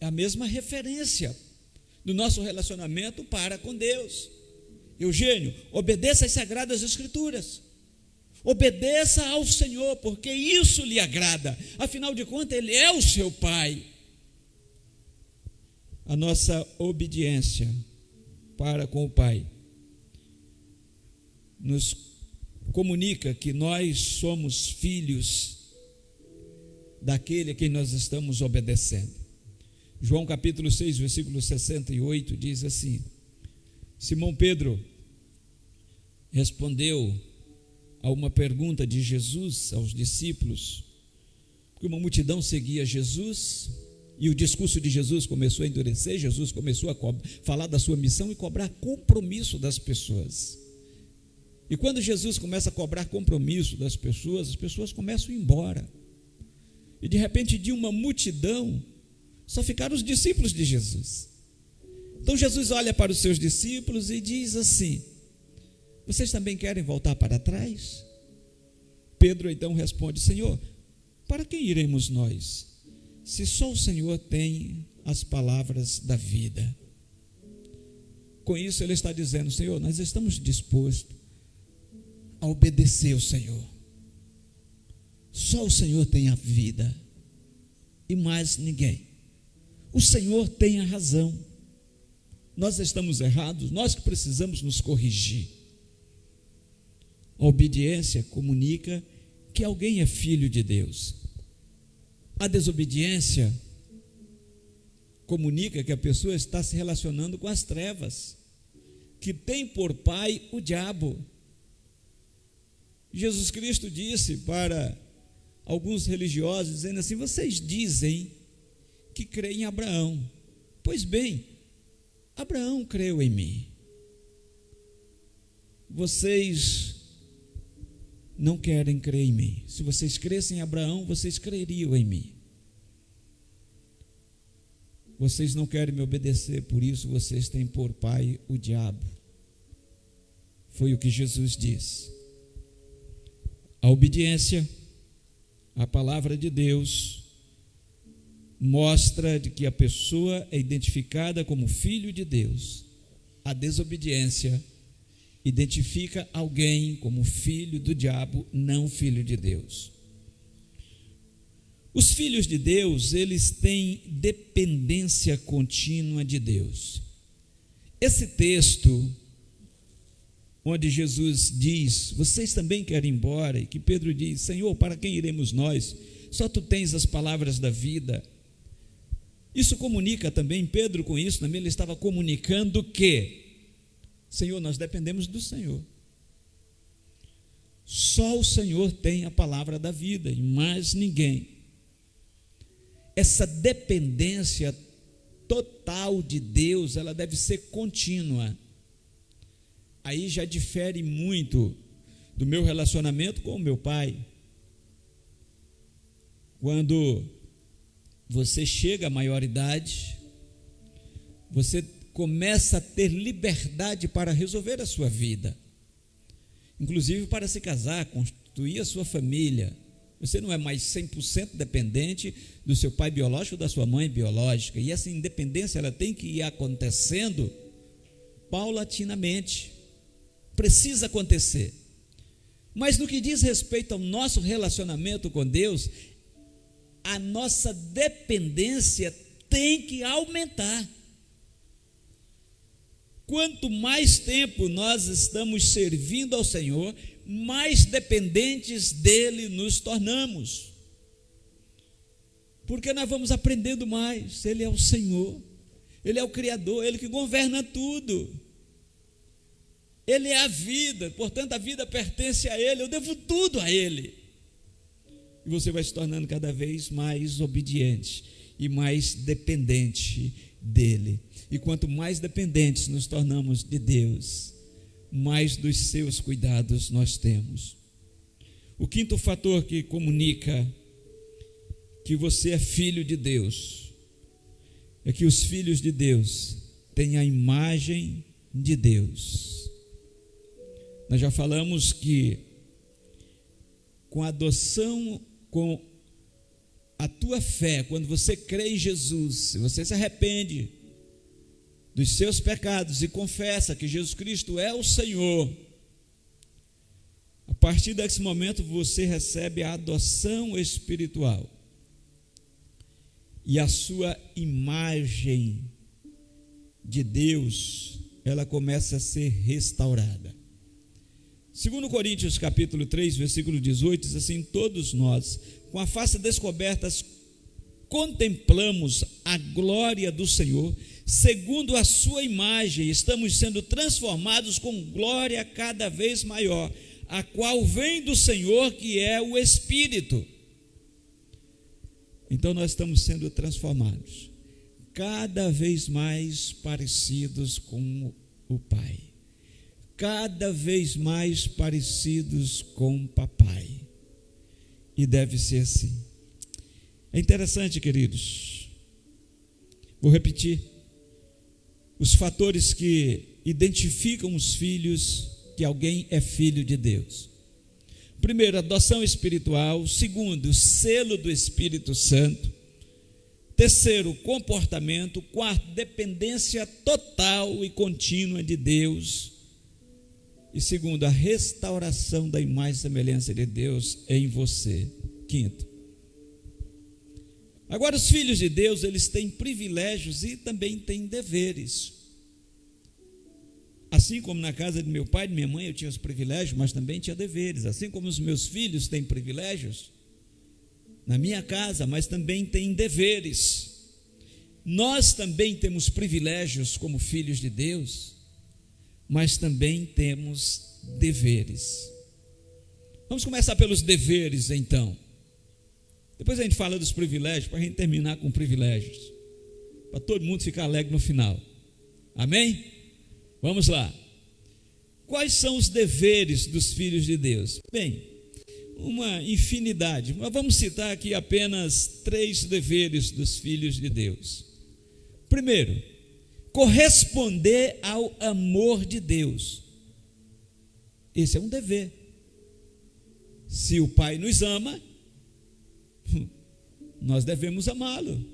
É a mesma referência do nosso relacionamento para com Deus. Eugênio, obedeça às Sagradas Escrituras, obedeça ao Senhor, porque isso lhe agrada, afinal de contas Ele é o seu Pai. A nossa obediência para com o Pai nos comunica que nós somos filhos daquele a quem nós estamos obedecendo. João capítulo 6, versículo 68 diz assim: Simão Pedro respondeu a uma pergunta de Jesus aos discípulos, porque uma multidão seguia Jesus e o discurso de Jesus começou a endurecer. Jesus começou a falar da sua missão e cobrar compromisso das pessoas. E quando Jesus começa a cobrar compromisso das pessoas, as pessoas começam a ir embora. E de repente, de uma multidão, só ficaram os discípulos de Jesus. Então Jesus olha para os seus discípulos e diz assim: vocês também querem voltar para trás? Pedro então responde: Senhor, para quem iremos nós, se só o Senhor tem as palavras da vida? Com isso ele está dizendo: Senhor, nós estamos dispostos a obedecer ao Senhor. Só o Senhor tem a vida e mais ninguém. O Senhor tem a razão. Nós estamos errados, nós que precisamos nos corrigir. A obediência comunica que alguém é filho de Deus. A desobediência comunica que a pessoa está se relacionando com as trevas, que tem por pai o diabo. Jesus Cristo disse para alguns religiosos, dizendo assim: vocês dizem que creem em Abraão. Pois bem, Abraão creu em mim. Vocês não querem crer em mim. Se vocês crescem em Abraão, vocês creriam em mim. Vocês não querem me obedecer, por isso vocês têm por pai o diabo. Foi o que Jesus disse. A obediência à palavra de Deus mostra de que a pessoa é identificada como filho de Deus. A desobediência identifica alguém como filho do diabo, não filho de Deus. Os filhos de Deus, eles têm dependência contínua de Deus. Esse texto onde Jesus diz: vocês também querem ir embora? E que Pedro diz: Senhor, para quem iremos nós? Só tu tens as palavras da vida. Isso comunica também, Pedro com isso também, ele estava comunicando que, Senhor, nós dependemos do Senhor. Só o Senhor tem a palavra da vida e mais ninguém. Essa dependência total de Deus, ela deve ser contínua. Aí já difere muito do meu relacionamento com o meu pai. Quando você chega à maioridade, você começa a ter liberdade para resolver a sua vida, inclusive para se casar, constituir a sua família. Você não é mais 100% dependente do seu pai biológico ou da sua mãe biológica, e essa independência ela tem que ir acontecendo paulatinamente, precisa acontecer. Mas no que diz respeito ao nosso relacionamento com Deus, a nossa dependência tem que aumentar. Quanto mais tempo nós estamos servindo ao Senhor, mais dependentes dele nos tornamos. Porque nós vamos aprendendo mais. Ele é o Senhor, ele é o Criador, ele que governa tudo. Ele é a vida, portanto a vida pertence a ele, eu devo tudo a ele. E você vai se tornando cada vez mais obediente e mais dependente dele. E quanto mais dependentes nos tornamos de Deus, mais dos seus cuidados nós temos. O quinto fator que comunica que você é filho de Deus é que os filhos de Deus têm a imagem de Deus. Nós já falamos que com a adoção, com a tua fé, quando você crê em Jesus, se você se arrepende dos seus pecados e confessa que Jesus Cristo é o Senhor, a partir desse momento você recebe a adoção espiritual e a sua imagem de Deus, ela começa a ser restaurada. 2 Coríntios capítulo 3, versículo 18, diz assim: todos nós, com a face descoberta, contemplamos a glória do Senhor, segundo a sua imagem, estamos sendo transformados com glória cada vez maior, a qual vem do Senhor, que é o Espírito. Então nós estamos sendo transformados, cada vez mais parecidos com o Pai, cada vez mais parecidos com o Papai, e deve ser assim. É interessante, queridos, vou repetir, os fatores que identificam os filhos, que alguém é filho de Deus. Primeiro, adoção espiritual. Segundo, selo do Espírito Santo. Terceiro, comportamento. Quarto, dependência total e contínua de Deus. E segundo, a restauração da imagem e semelhança de Deus em você. Quinto, agora os filhos de Deus, eles têm privilégios e também têm deveres. Assim como na casa de meu pai e de minha mãe eu tinha os privilégios, mas também tinha deveres. Assim como os meus filhos têm privilégios na minha casa, mas também têm deveres. Nós também temos privilégios como filhos de Deus, mas também temos deveres. Vamos começar pelos deveres então. Depois a gente fala dos privilégios, para a gente terminar com privilégios, para todo mundo ficar alegre no final. Amém? Vamos lá. Quais são os deveres dos filhos de Deus? Bem, uma infinidade, mas vamos citar aqui apenas 3 deveres dos filhos de Deus. Primeiro, corresponder ao amor de Deus. Esse é um dever. Se o Pai nos ama, nós devemos amá-lo,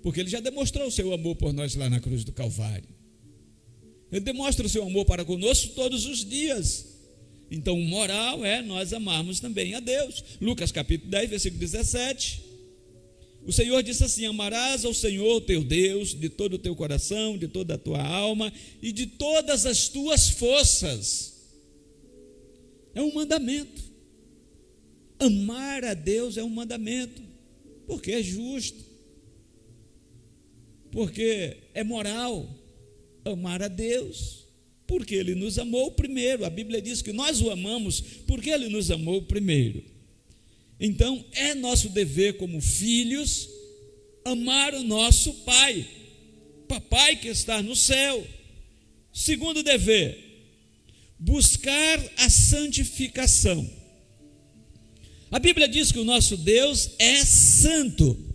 porque Ele já demonstrou o seu amor por nós lá na cruz do Calvário. Ele demonstra o seu amor para conosco todos os dias. Então, o moral é nós amarmos também a Deus. Lucas capítulo 10, versículo 17. O Senhor disse assim: amarás ao Senhor teu Deus de todo o teu coração, de toda a tua alma e de todas as tuas forças. É um mandamento. Amar a Deus é um mandamento, porque é justo, porque é moral amar a Deus, porque Ele nos amou primeiro. A Bíblia diz que nós o amamos porque Ele nos amou primeiro. Então, é nosso dever como filhos amar o nosso Pai, Papai que está no céu. Segundo dever, buscar a santificação. A Bíblia diz que o nosso Deus é santo.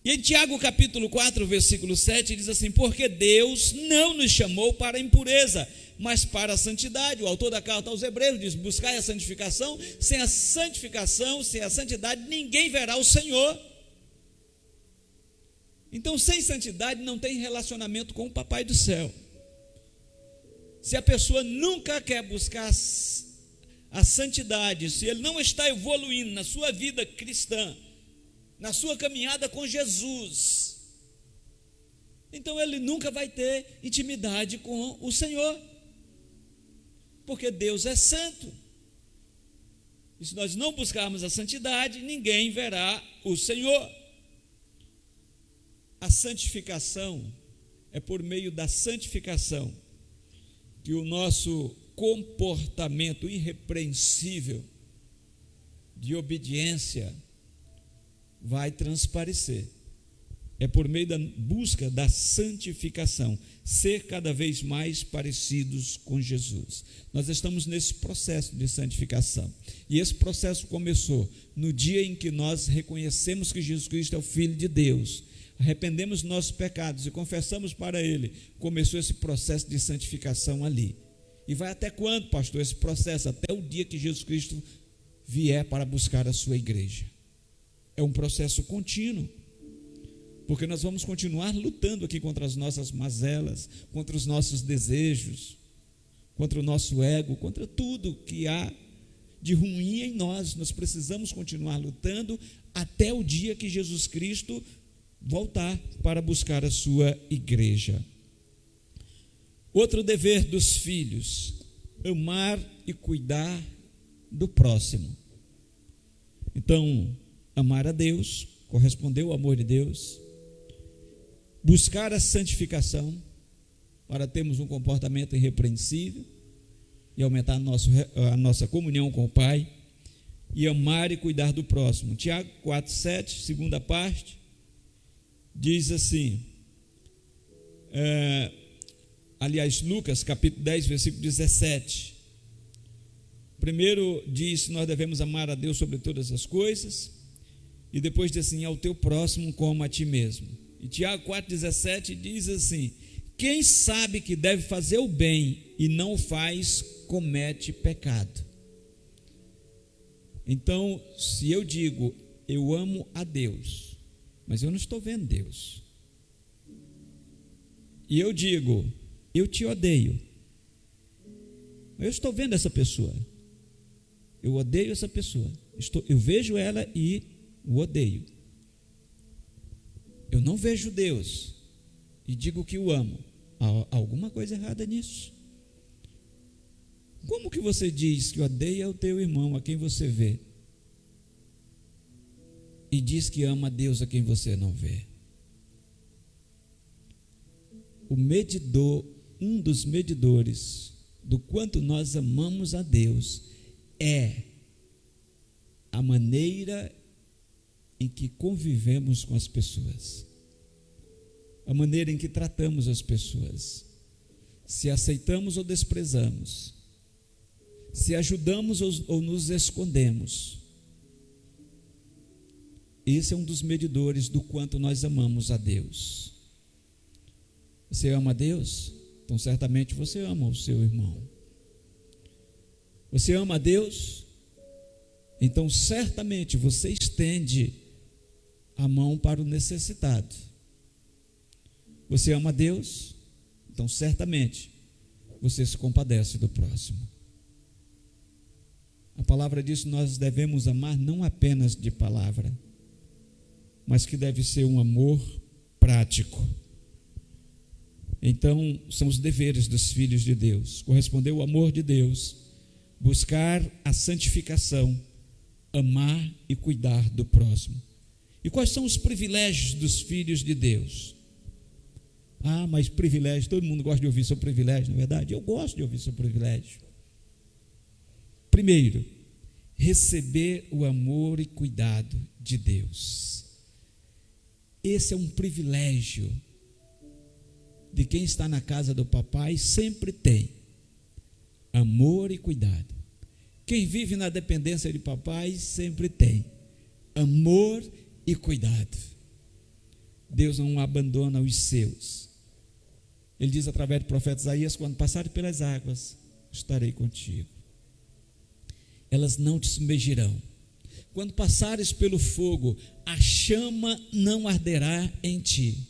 E em Tiago capítulo 4, versículo 7, diz assim: porque Deus não nos chamou para a impureza, mas para a santidade. O autor da carta aos Hebreus diz: buscai a santificação, sem a santificação, sem a santidade, ninguém verá o Senhor. Então, sem santidade não tem relacionamento com o Papai do céu. Se a pessoa nunca quer buscar a santidade, se ele não está evoluindo na sua vida cristã, na sua caminhada com Jesus, então ele nunca vai ter intimidade com o Senhor, porque Deus é santo. E se nós não buscarmos a santidade, ninguém verá o Senhor. A santificação é por meio da santificação que o nosso comportamento irrepreensível de obediência vai transparecer. É por meio da busca da santificação, ser cada vez mais parecidos com Jesus. Nós estamos nesse processo de santificação, e esse processo começou no dia em que nós reconhecemos que Jesus Cristo é o Filho de Deus, arrependemos dos nossos pecados e confessamos para Ele. Começou esse processo de santificação ali. E vai até quando, pastor, esse processo? Até o dia que Jesus Cristo vier para buscar a sua igreja. É um processo contínuo, porque nós vamos continuar lutando aqui contra as nossas mazelas, contra os nossos desejos, contra o nosso ego, contra tudo que há de ruim em nós. Nós precisamos continuar lutando até o dia que Jesus Cristo voltar para buscar a sua igreja. Outro dever dos filhos: amar e cuidar do próximo. Então, amar a Deus, corresponder ao amor de Deus, buscar a santificação para termos um comportamento irrepreensível e aumentar a nossa comunhão com o Pai, e amar e cuidar do próximo. Tiago 4,7, segunda parte, diz assim, Lucas capítulo 10, versículo 17. Primeiro diz que nós devemos amar a Deus sobre todas as coisas, e depois diz assim: ao teu próximo como a ti mesmo. E Tiago 4,17 diz assim: quem sabe que deve fazer o bem e não o faz, comete pecado. Então, se eu digo eu amo a Deus, mas eu não estou vendo Deus, e eu digo eu te odeio, eu estou vendo essa pessoa, eu odeio essa pessoa, eu vejo ela e o odeio. Eu não vejo Deus e digo que o amo. Há alguma coisa errada nisso. Como que você diz que odeia o teu irmão a quem você vê e diz que ama a Deus a quem você não vê? O medidor, um dos medidores do quanto nós amamos a Deus é a maneira em que convivemos com as pessoas, a maneira em que tratamos as pessoas, se aceitamos ou desprezamos, se ajudamos ou nos escondemos. Esse é um dos medidores do quanto nós amamos a Deus. Você ama a Deus? Então certamente você ama o seu irmão. Você ama a Deus? Então certamente você estende a mão para o necessitado. Você ama a Deus? Então certamente você se compadece do próximo. A palavra diz que nós devemos amar não apenas de palavra, mas que deve ser um amor prático. Então, são os deveres dos filhos de Deus: corresponder ao amor de Deus, buscar a santificação, amar e cuidar do próximo. E quais são os privilégios dos filhos de Deus? Ah, mas privilégio, todo mundo gosta de ouvir sobre privilégio, não é verdade? Eu gosto de ouvir sobre privilégio. Primeiro, receber o amor e cuidado de Deus. Esse é um privilégio de quem está na casa do papai, sempre tem amor e cuidado. Quem vive na dependência de papai sempre tem amor e cuidado. Deus não abandona os seus. Ele diz através do profeta Isaías: quando passares pelas águas, estarei contigo. Elas não te submergirão. Quando passares pelo fogo, a chama não arderá em ti.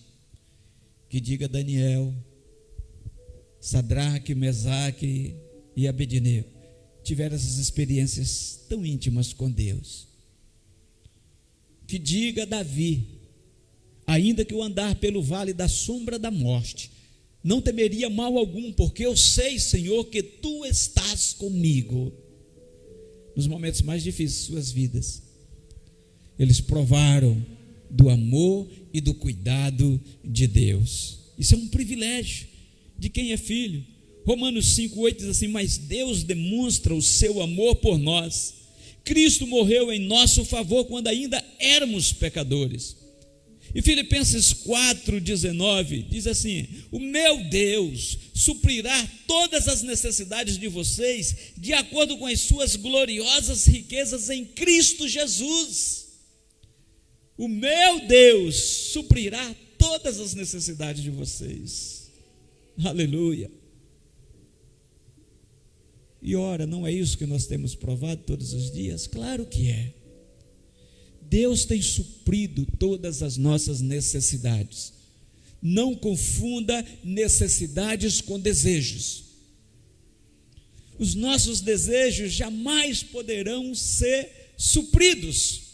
Que diga Daniel, Sadraque, Mesaque e Abednego tiveram essas experiências tão íntimas com Deus. Que diga Davi, ainda que eu andar pelo vale da sombra da morte, não temeria mal algum, porque eu sei, Senhor, que tu estás comigo. Nos momentos mais difíceis de suas vidas, eles provaram do amor e do cuidado de Deus. Isso é um privilégio de quem é filho. Romanos 5,8 diz assim: mas Deus demonstra o seu amor por nós. Cristo morreu em nosso favor quando ainda éramos pecadores. E Filipenses 4,19 diz assim: o meu Deus suprirá todas as necessidades de vocês de acordo com as suas gloriosas riquezas em Cristo Jesus. O meu Deus suprirá todas as necessidades de vocês. Aleluia. E ora, não é isso que nós temos provado todos os dias? Claro que é. Deus tem suprido todas as nossas necessidades. Não confunda necessidades com desejos. Os nossos desejos jamais poderão ser supridos.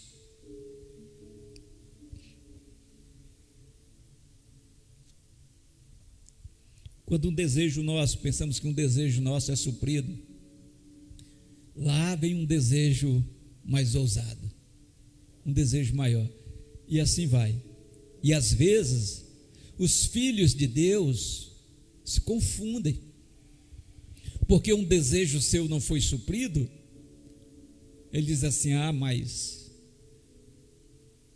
Quando um desejo nosso, pensamos que um desejo nosso é suprido, lá vem um desejo mais ousado, um desejo maior, e assim vai. E às vezes os filhos de Deus se confundem, porque um desejo seu não foi suprido. Ele diz assim: ah, mas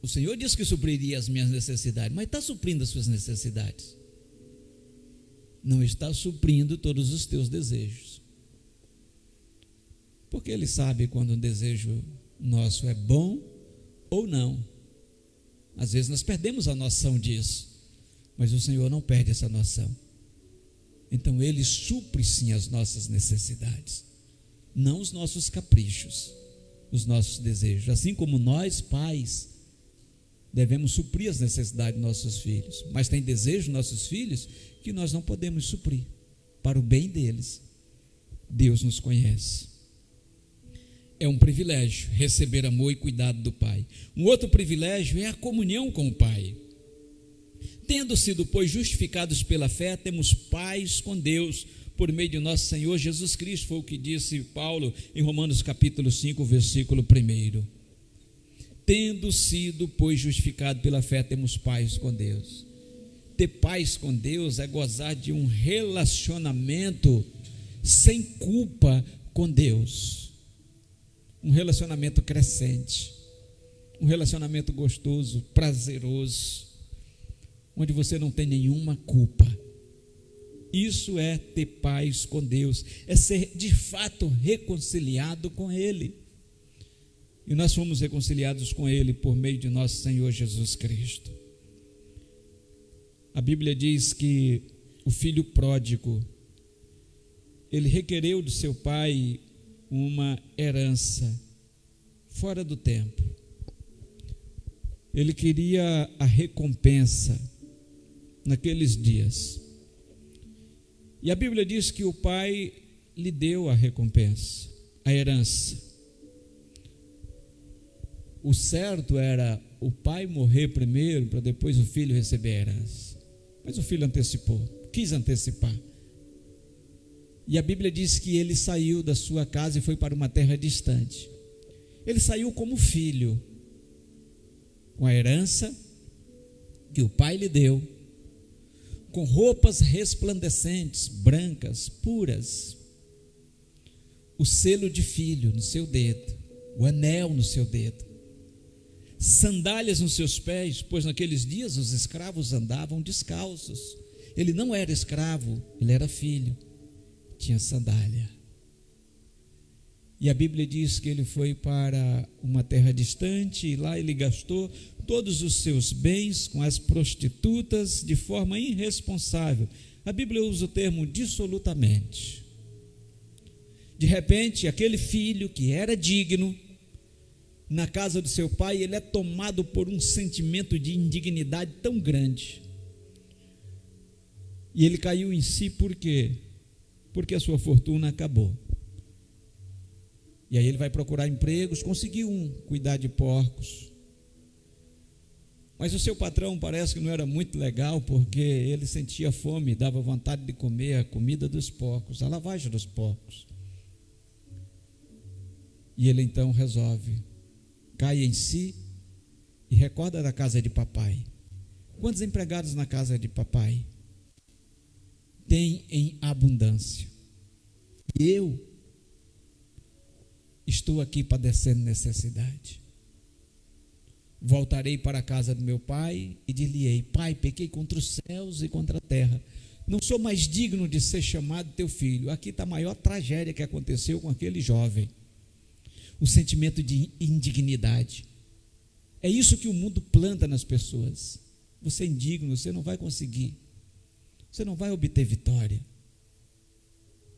o Senhor disse que supriria as minhas necessidades, mas está suprindo as suas necessidades? Não está suprindo todos os teus desejos, porque Ele sabe quando um desejo nosso é bom ou não. Às vezes nós perdemos a noção disso, mas o Senhor não perde essa noção. Então Ele supre sim as nossas necessidades, não os nossos caprichos, os nossos desejos. Assim como nós, pais, devemos suprir as necessidades dos nossos filhos, mas tem desejos dos nossos filhos que nós não podemos suprir, para o bem deles. Deus nos conhece. É um privilégio receber amor e cuidado do Pai. Um outro privilégio é a comunhão com o Pai. Tendo sido, pois, justificados pela fé, temos paz com Deus por meio de nosso Senhor Jesus Cristo. Foi o que disse Paulo em Romanos capítulo 5, versículo 1. Tendo sido, pois, justificado pela fé, temos paz com Deus. Ter paz com Deus é gozar de um relacionamento sem culpa com Deus. Um relacionamento crescente, um relacionamento gostoso, prazeroso, onde você não tem nenhuma culpa. Isso é ter paz com Deus, é ser de fato reconciliado com Ele. E nós fomos reconciliados com Ele por meio de nosso Senhor Jesus Cristo. A Bíblia diz que o filho pródigo, ele requereu do seu pai uma herança fora do tempo. Ele queria a recompensa naqueles dias. E a Bíblia diz que o pai lhe deu a recompensa, a herança. O certo era o pai morrer primeiro para depois o filho receber a herança. Mas o filho antecipou, quis antecipar. E a Bíblia diz que ele saiu da sua casa e foi para uma terra distante. Ele saiu como filho, com a herança que o pai lhe deu, com roupas resplandecentes, brancas, puras, o selo de filho no seu dedo, o anel no seu dedo, sandálias nos seus pés, pois naqueles dias os escravos andavam descalços. Ele não era escravo, ele era filho, tinha sandália. E a Bíblia diz que ele foi para uma terra distante e lá ele gastou todos os seus bens com as prostitutas de forma irresponsável. A Bíblia usa o termo dissolutamente. De repente, aquele filho que era digno, na casa do seu pai, ele é tomado por um sentimento de indignidade tão grande. E ele caiu em si por quê? Porque a sua fortuna acabou. E aí ele vai procurar empregos, conseguiu cuidar de porcos. Mas o seu patrão parece que não era muito legal, porque ele sentia fome, dava vontade de comer a comida dos porcos, a lavagem dos porcos. E ele então resolve, cai em si e recorda da casa de papai. Quantos empregados na casa de papai tem em abundância? E eu estou aqui padecendo necessidade. Voltarei para a casa do meu pai e dir-lhe-ei: Pai, pequei contra os céus e contra a terra. Não sou mais digno de ser chamado teu filho. Aqui está a maior tragédia que aconteceu com aquele jovem. O sentimento de indignidade. É isso que o mundo planta nas pessoas. Você é indigno, você não vai conseguir. Você não vai obter vitória.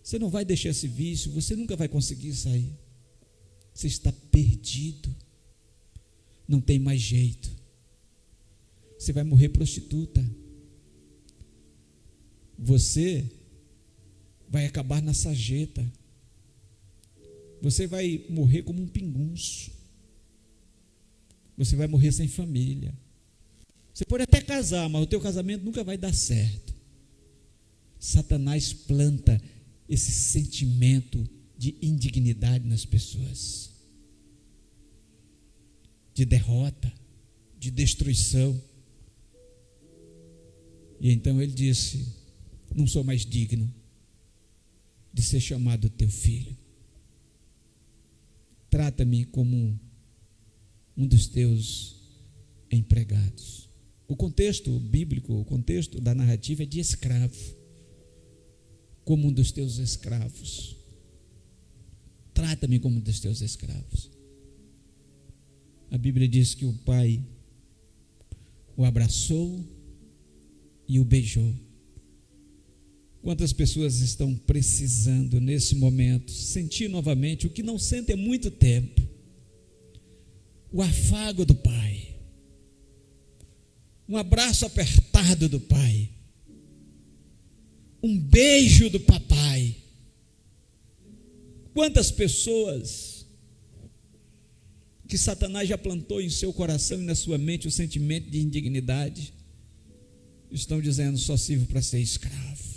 Você não vai deixar esse vício, você nunca vai conseguir sair. Você está perdido. Não tem mais jeito. Você vai morrer prostituta. Você vai acabar na sarjeta. Você vai morrer como um pingunço. Você vai morrer sem família. Você pode até casar, mas o teu casamento nunca vai dar certo. Satanás planta esse sentimento de indignidade nas pessoas, de derrota, de destruição. E então ele disse: não sou mais digno de ser chamado teu filho. Trata-me como um dos teus empregados. O contexto bíblico, o contexto da narrativa é de escravo, como um dos teus escravos. Trata-me como um dos teus escravos. A Bíblia diz que o pai o abraçou e o beijou. Quantas pessoas estão precisando nesse momento sentir novamente o que não sentem há muito tempo? O afago do pai, um abraço apertado do pai, um beijo do papai. Quantas pessoas que Satanás já plantou em seu coração e na sua mente o sentimento de indignidade estão dizendo: só sirvo para ser escravo.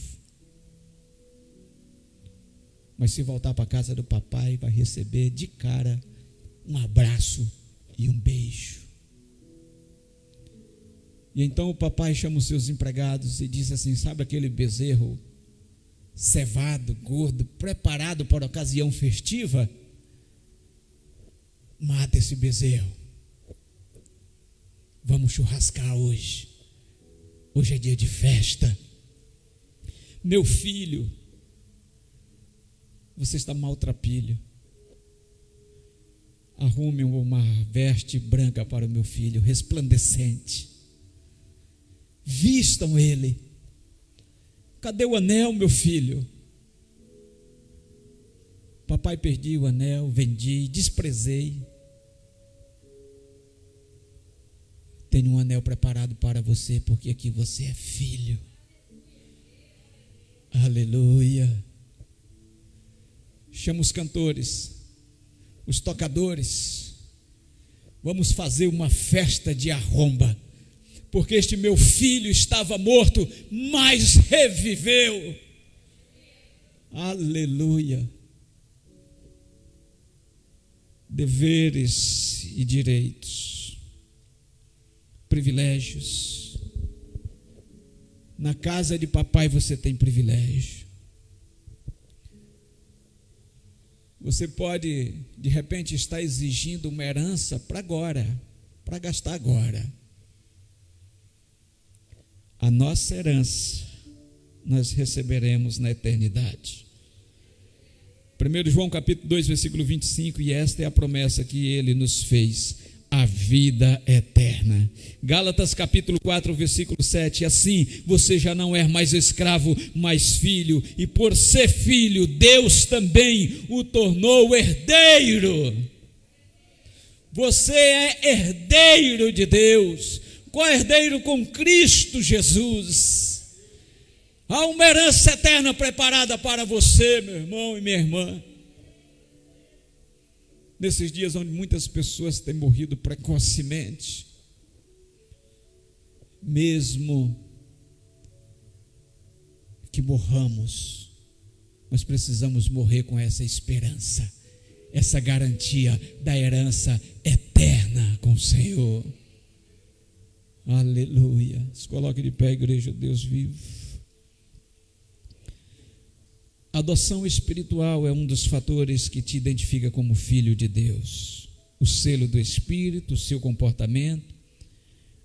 Mas se voltar para a casa do papai, vai receber de cara um abraço e um beijo. E então o papai chama os seus empregados e diz assim: sabe aquele bezerro cevado, gordo, preparado para a ocasião festiva? Mata esse bezerro. Vamos churrascar hoje. Hoje é dia de festa. Meu filho, você está maltrapilho. Arrume uma veste branca para o meu filho, resplandecente. Vistam ele. Cadê o anel, meu filho? Papai, perdi o anel, vendi, desprezei. Tenho um anel preparado para você, porque aqui você é filho. Aleluia. Chama os cantores, os tocadores, vamos fazer uma festa de arromba, porque este meu filho estava morto, mas reviveu. Aleluia. Deveres e direitos, privilégios. Na casa de papai você tem privilégio. Você pode, de repente, estar exigindo uma herança para agora, para gastar agora. A nossa herança nós receberemos na eternidade. 1 João capítulo 2, versículo 25, e esta é a promessa que ele nos fez, a vida eterna. Gálatas capítulo 4, versículo 7, assim você já não é mais escravo, mas filho, e por ser filho, Deus também o tornou herdeiro. Você é herdeiro de Deus, co-herdeiro com Cristo Jesus. Há uma herança eterna preparada para você, meu irmão e minha irmã. Nesses dias onde muitas pessoas têm morrido precocemente, mesmo que morramos, nós precisamos morrer com essa esperança, essa garantia da herança eterna com o Senhor. Aleluia. Se coloque de pé, igreja, Deus vivo. A adoção espiritual é um dos fatores que te identifica como filho de Deus. O selo do Espírito, o seu comportamento,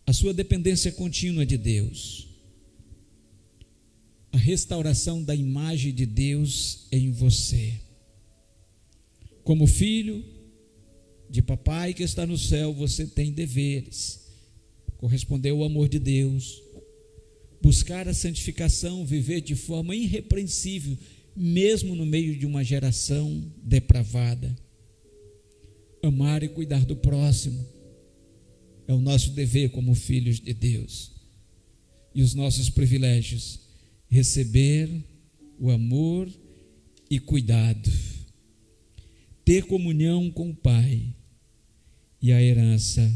a sua dependência contínua de Deus, a restauração da imagem de Deus em você. Como filho de papai que está no céu, você tem deveres: corresponder ao amor de Deus, buscar a santificação, viver de forma irrepreensível, mesmo no meio de uma geração depravada. Amar e cuidar do próximo é o nosso dever como filhos de Deus. E os nossos privilégios: receber o amor e cuidado, ter comunhão com o Pai e a herança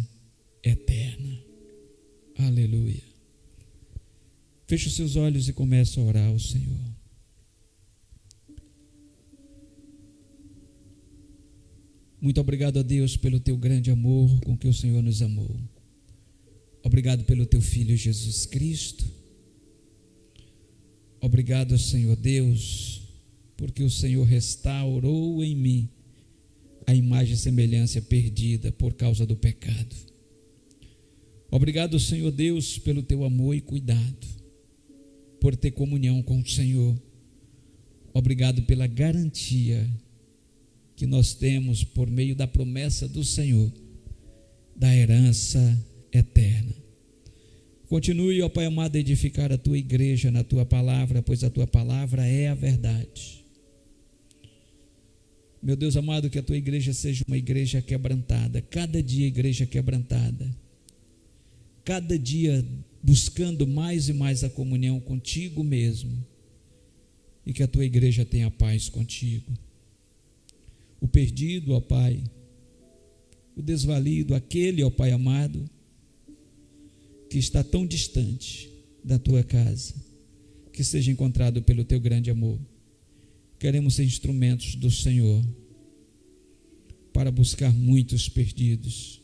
eterna. Aleluia. Feche os seus olhos e comece a orar ao Senhor. Muito obrigado a Deus pelo teu grande amor com que o Senhor nos amou. Obrigado pelo teu Filho Jesus Cristo. Obrigado, Senhor Deus, porque o Senhor restaurou em mim a imagem e semelhança perdida por causa do pecado. Obrigado, Senhor Deus, pelo teu amor e cuidado, por ter comunhão com o Senhor. Obrigado pela garantia que nós temos por meio da promessa do Senhor, da herança eterna. Continue, ó Pai amado, a edificar a tua igreja na tua palavra, pois a tua palavra é a verdade. Meu Deus amado, que a tua igreja seja uma igreja quebrantada, cada dia igreja quebrantada, cada dia buscando mais e mais a comunhão contigo mesmo, e que a tua igreja tenha paz contigo. O perdido, ó Pai, o desvalido, aquele, ó Pai amado, que está tão distante da tua casa, que seja encontrado pelo teu grande amor. Queremos ser instrumentos do Senhor para buscar muitos perdidos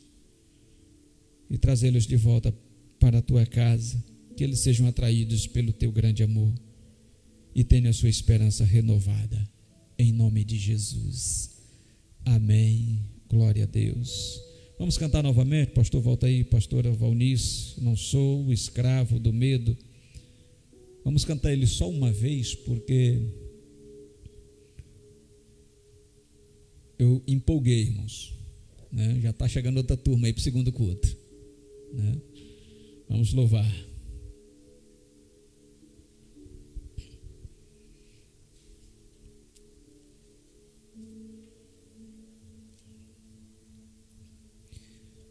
e trazê-los de volta para a tua casa, que eles sejam atraídos pelo teu grande amor e tenham a sua esperança renovada, em nome de Jesus. Amém, glória a Deus. Vamos cantar novamente, pastor, volta aí, pastora Valnice, não sou escravo do medo. Vamos cantar ele só uma vez, porque eu empolguei, irmãos, né? Já está chegando outra turma aí para o segundo culto, né? Vamos louvar.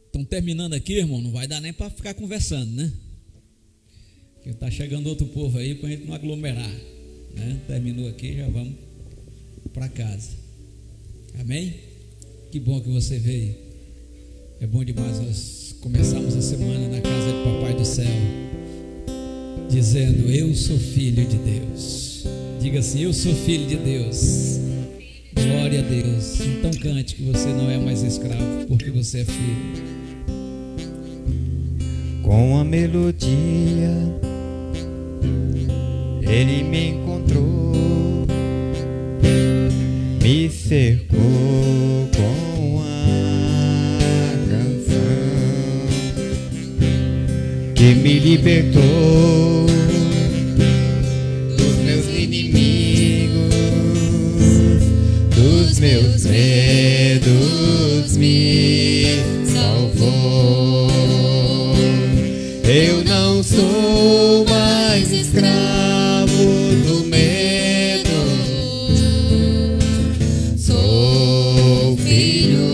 Estão terminando aqui, irmão, não vai dar nem para ficar conversando, né? Porque está chegando outro povo aí para a gente não aglomerar, né? Terminou aqui, já vamos para casa. Amém? Que bom que você veio. É bom demais nós começarmos a semana na casa do Papai do Céu, dizendo: eu sou filho de Deus. Diga assim: eu sou filho de Deus. Glória a Deus. Então cante que você não é mais escravo, porque você é filho. Com a melodia Ele me encontrou, me cercou com a canção que me libertou dos meus inimigos, dos meus medos, me salvou. Eu não sou mais escravo do medo, sou filho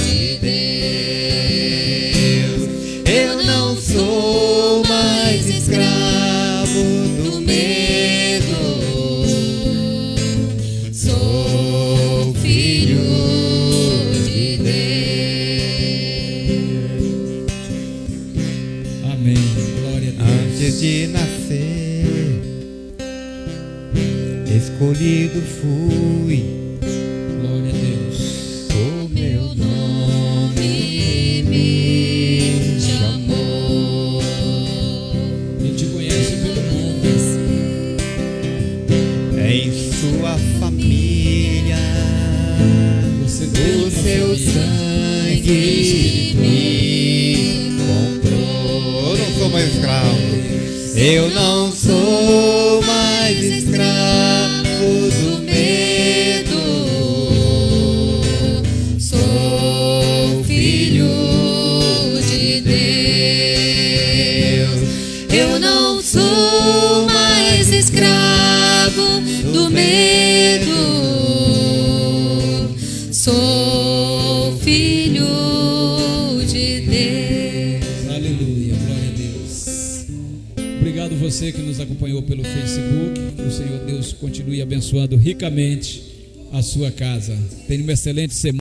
de Deus. Eu não sou mais escravo do medo, sou filho de Deus. Amém. Glória a Deus. Antes de nascer, escolhido fui, Glória a Deus. o meu nome me chamou. Ele te conhece pelo nome. Em sua família, Você tem o uma seu família. sangue me comprou. Eu não sou mais escravo. Eu não sou mais escravo do medo, sou filho de Deus. Eu não sou mais escravo do medo, sou filho de Deus. Aleluia, glória a Deus. Obrigado você que nos acompanhou pelo Facebook. Que o Senhor Deus continue abençoando ricamente a sua casa. Tenha uma excelente semana.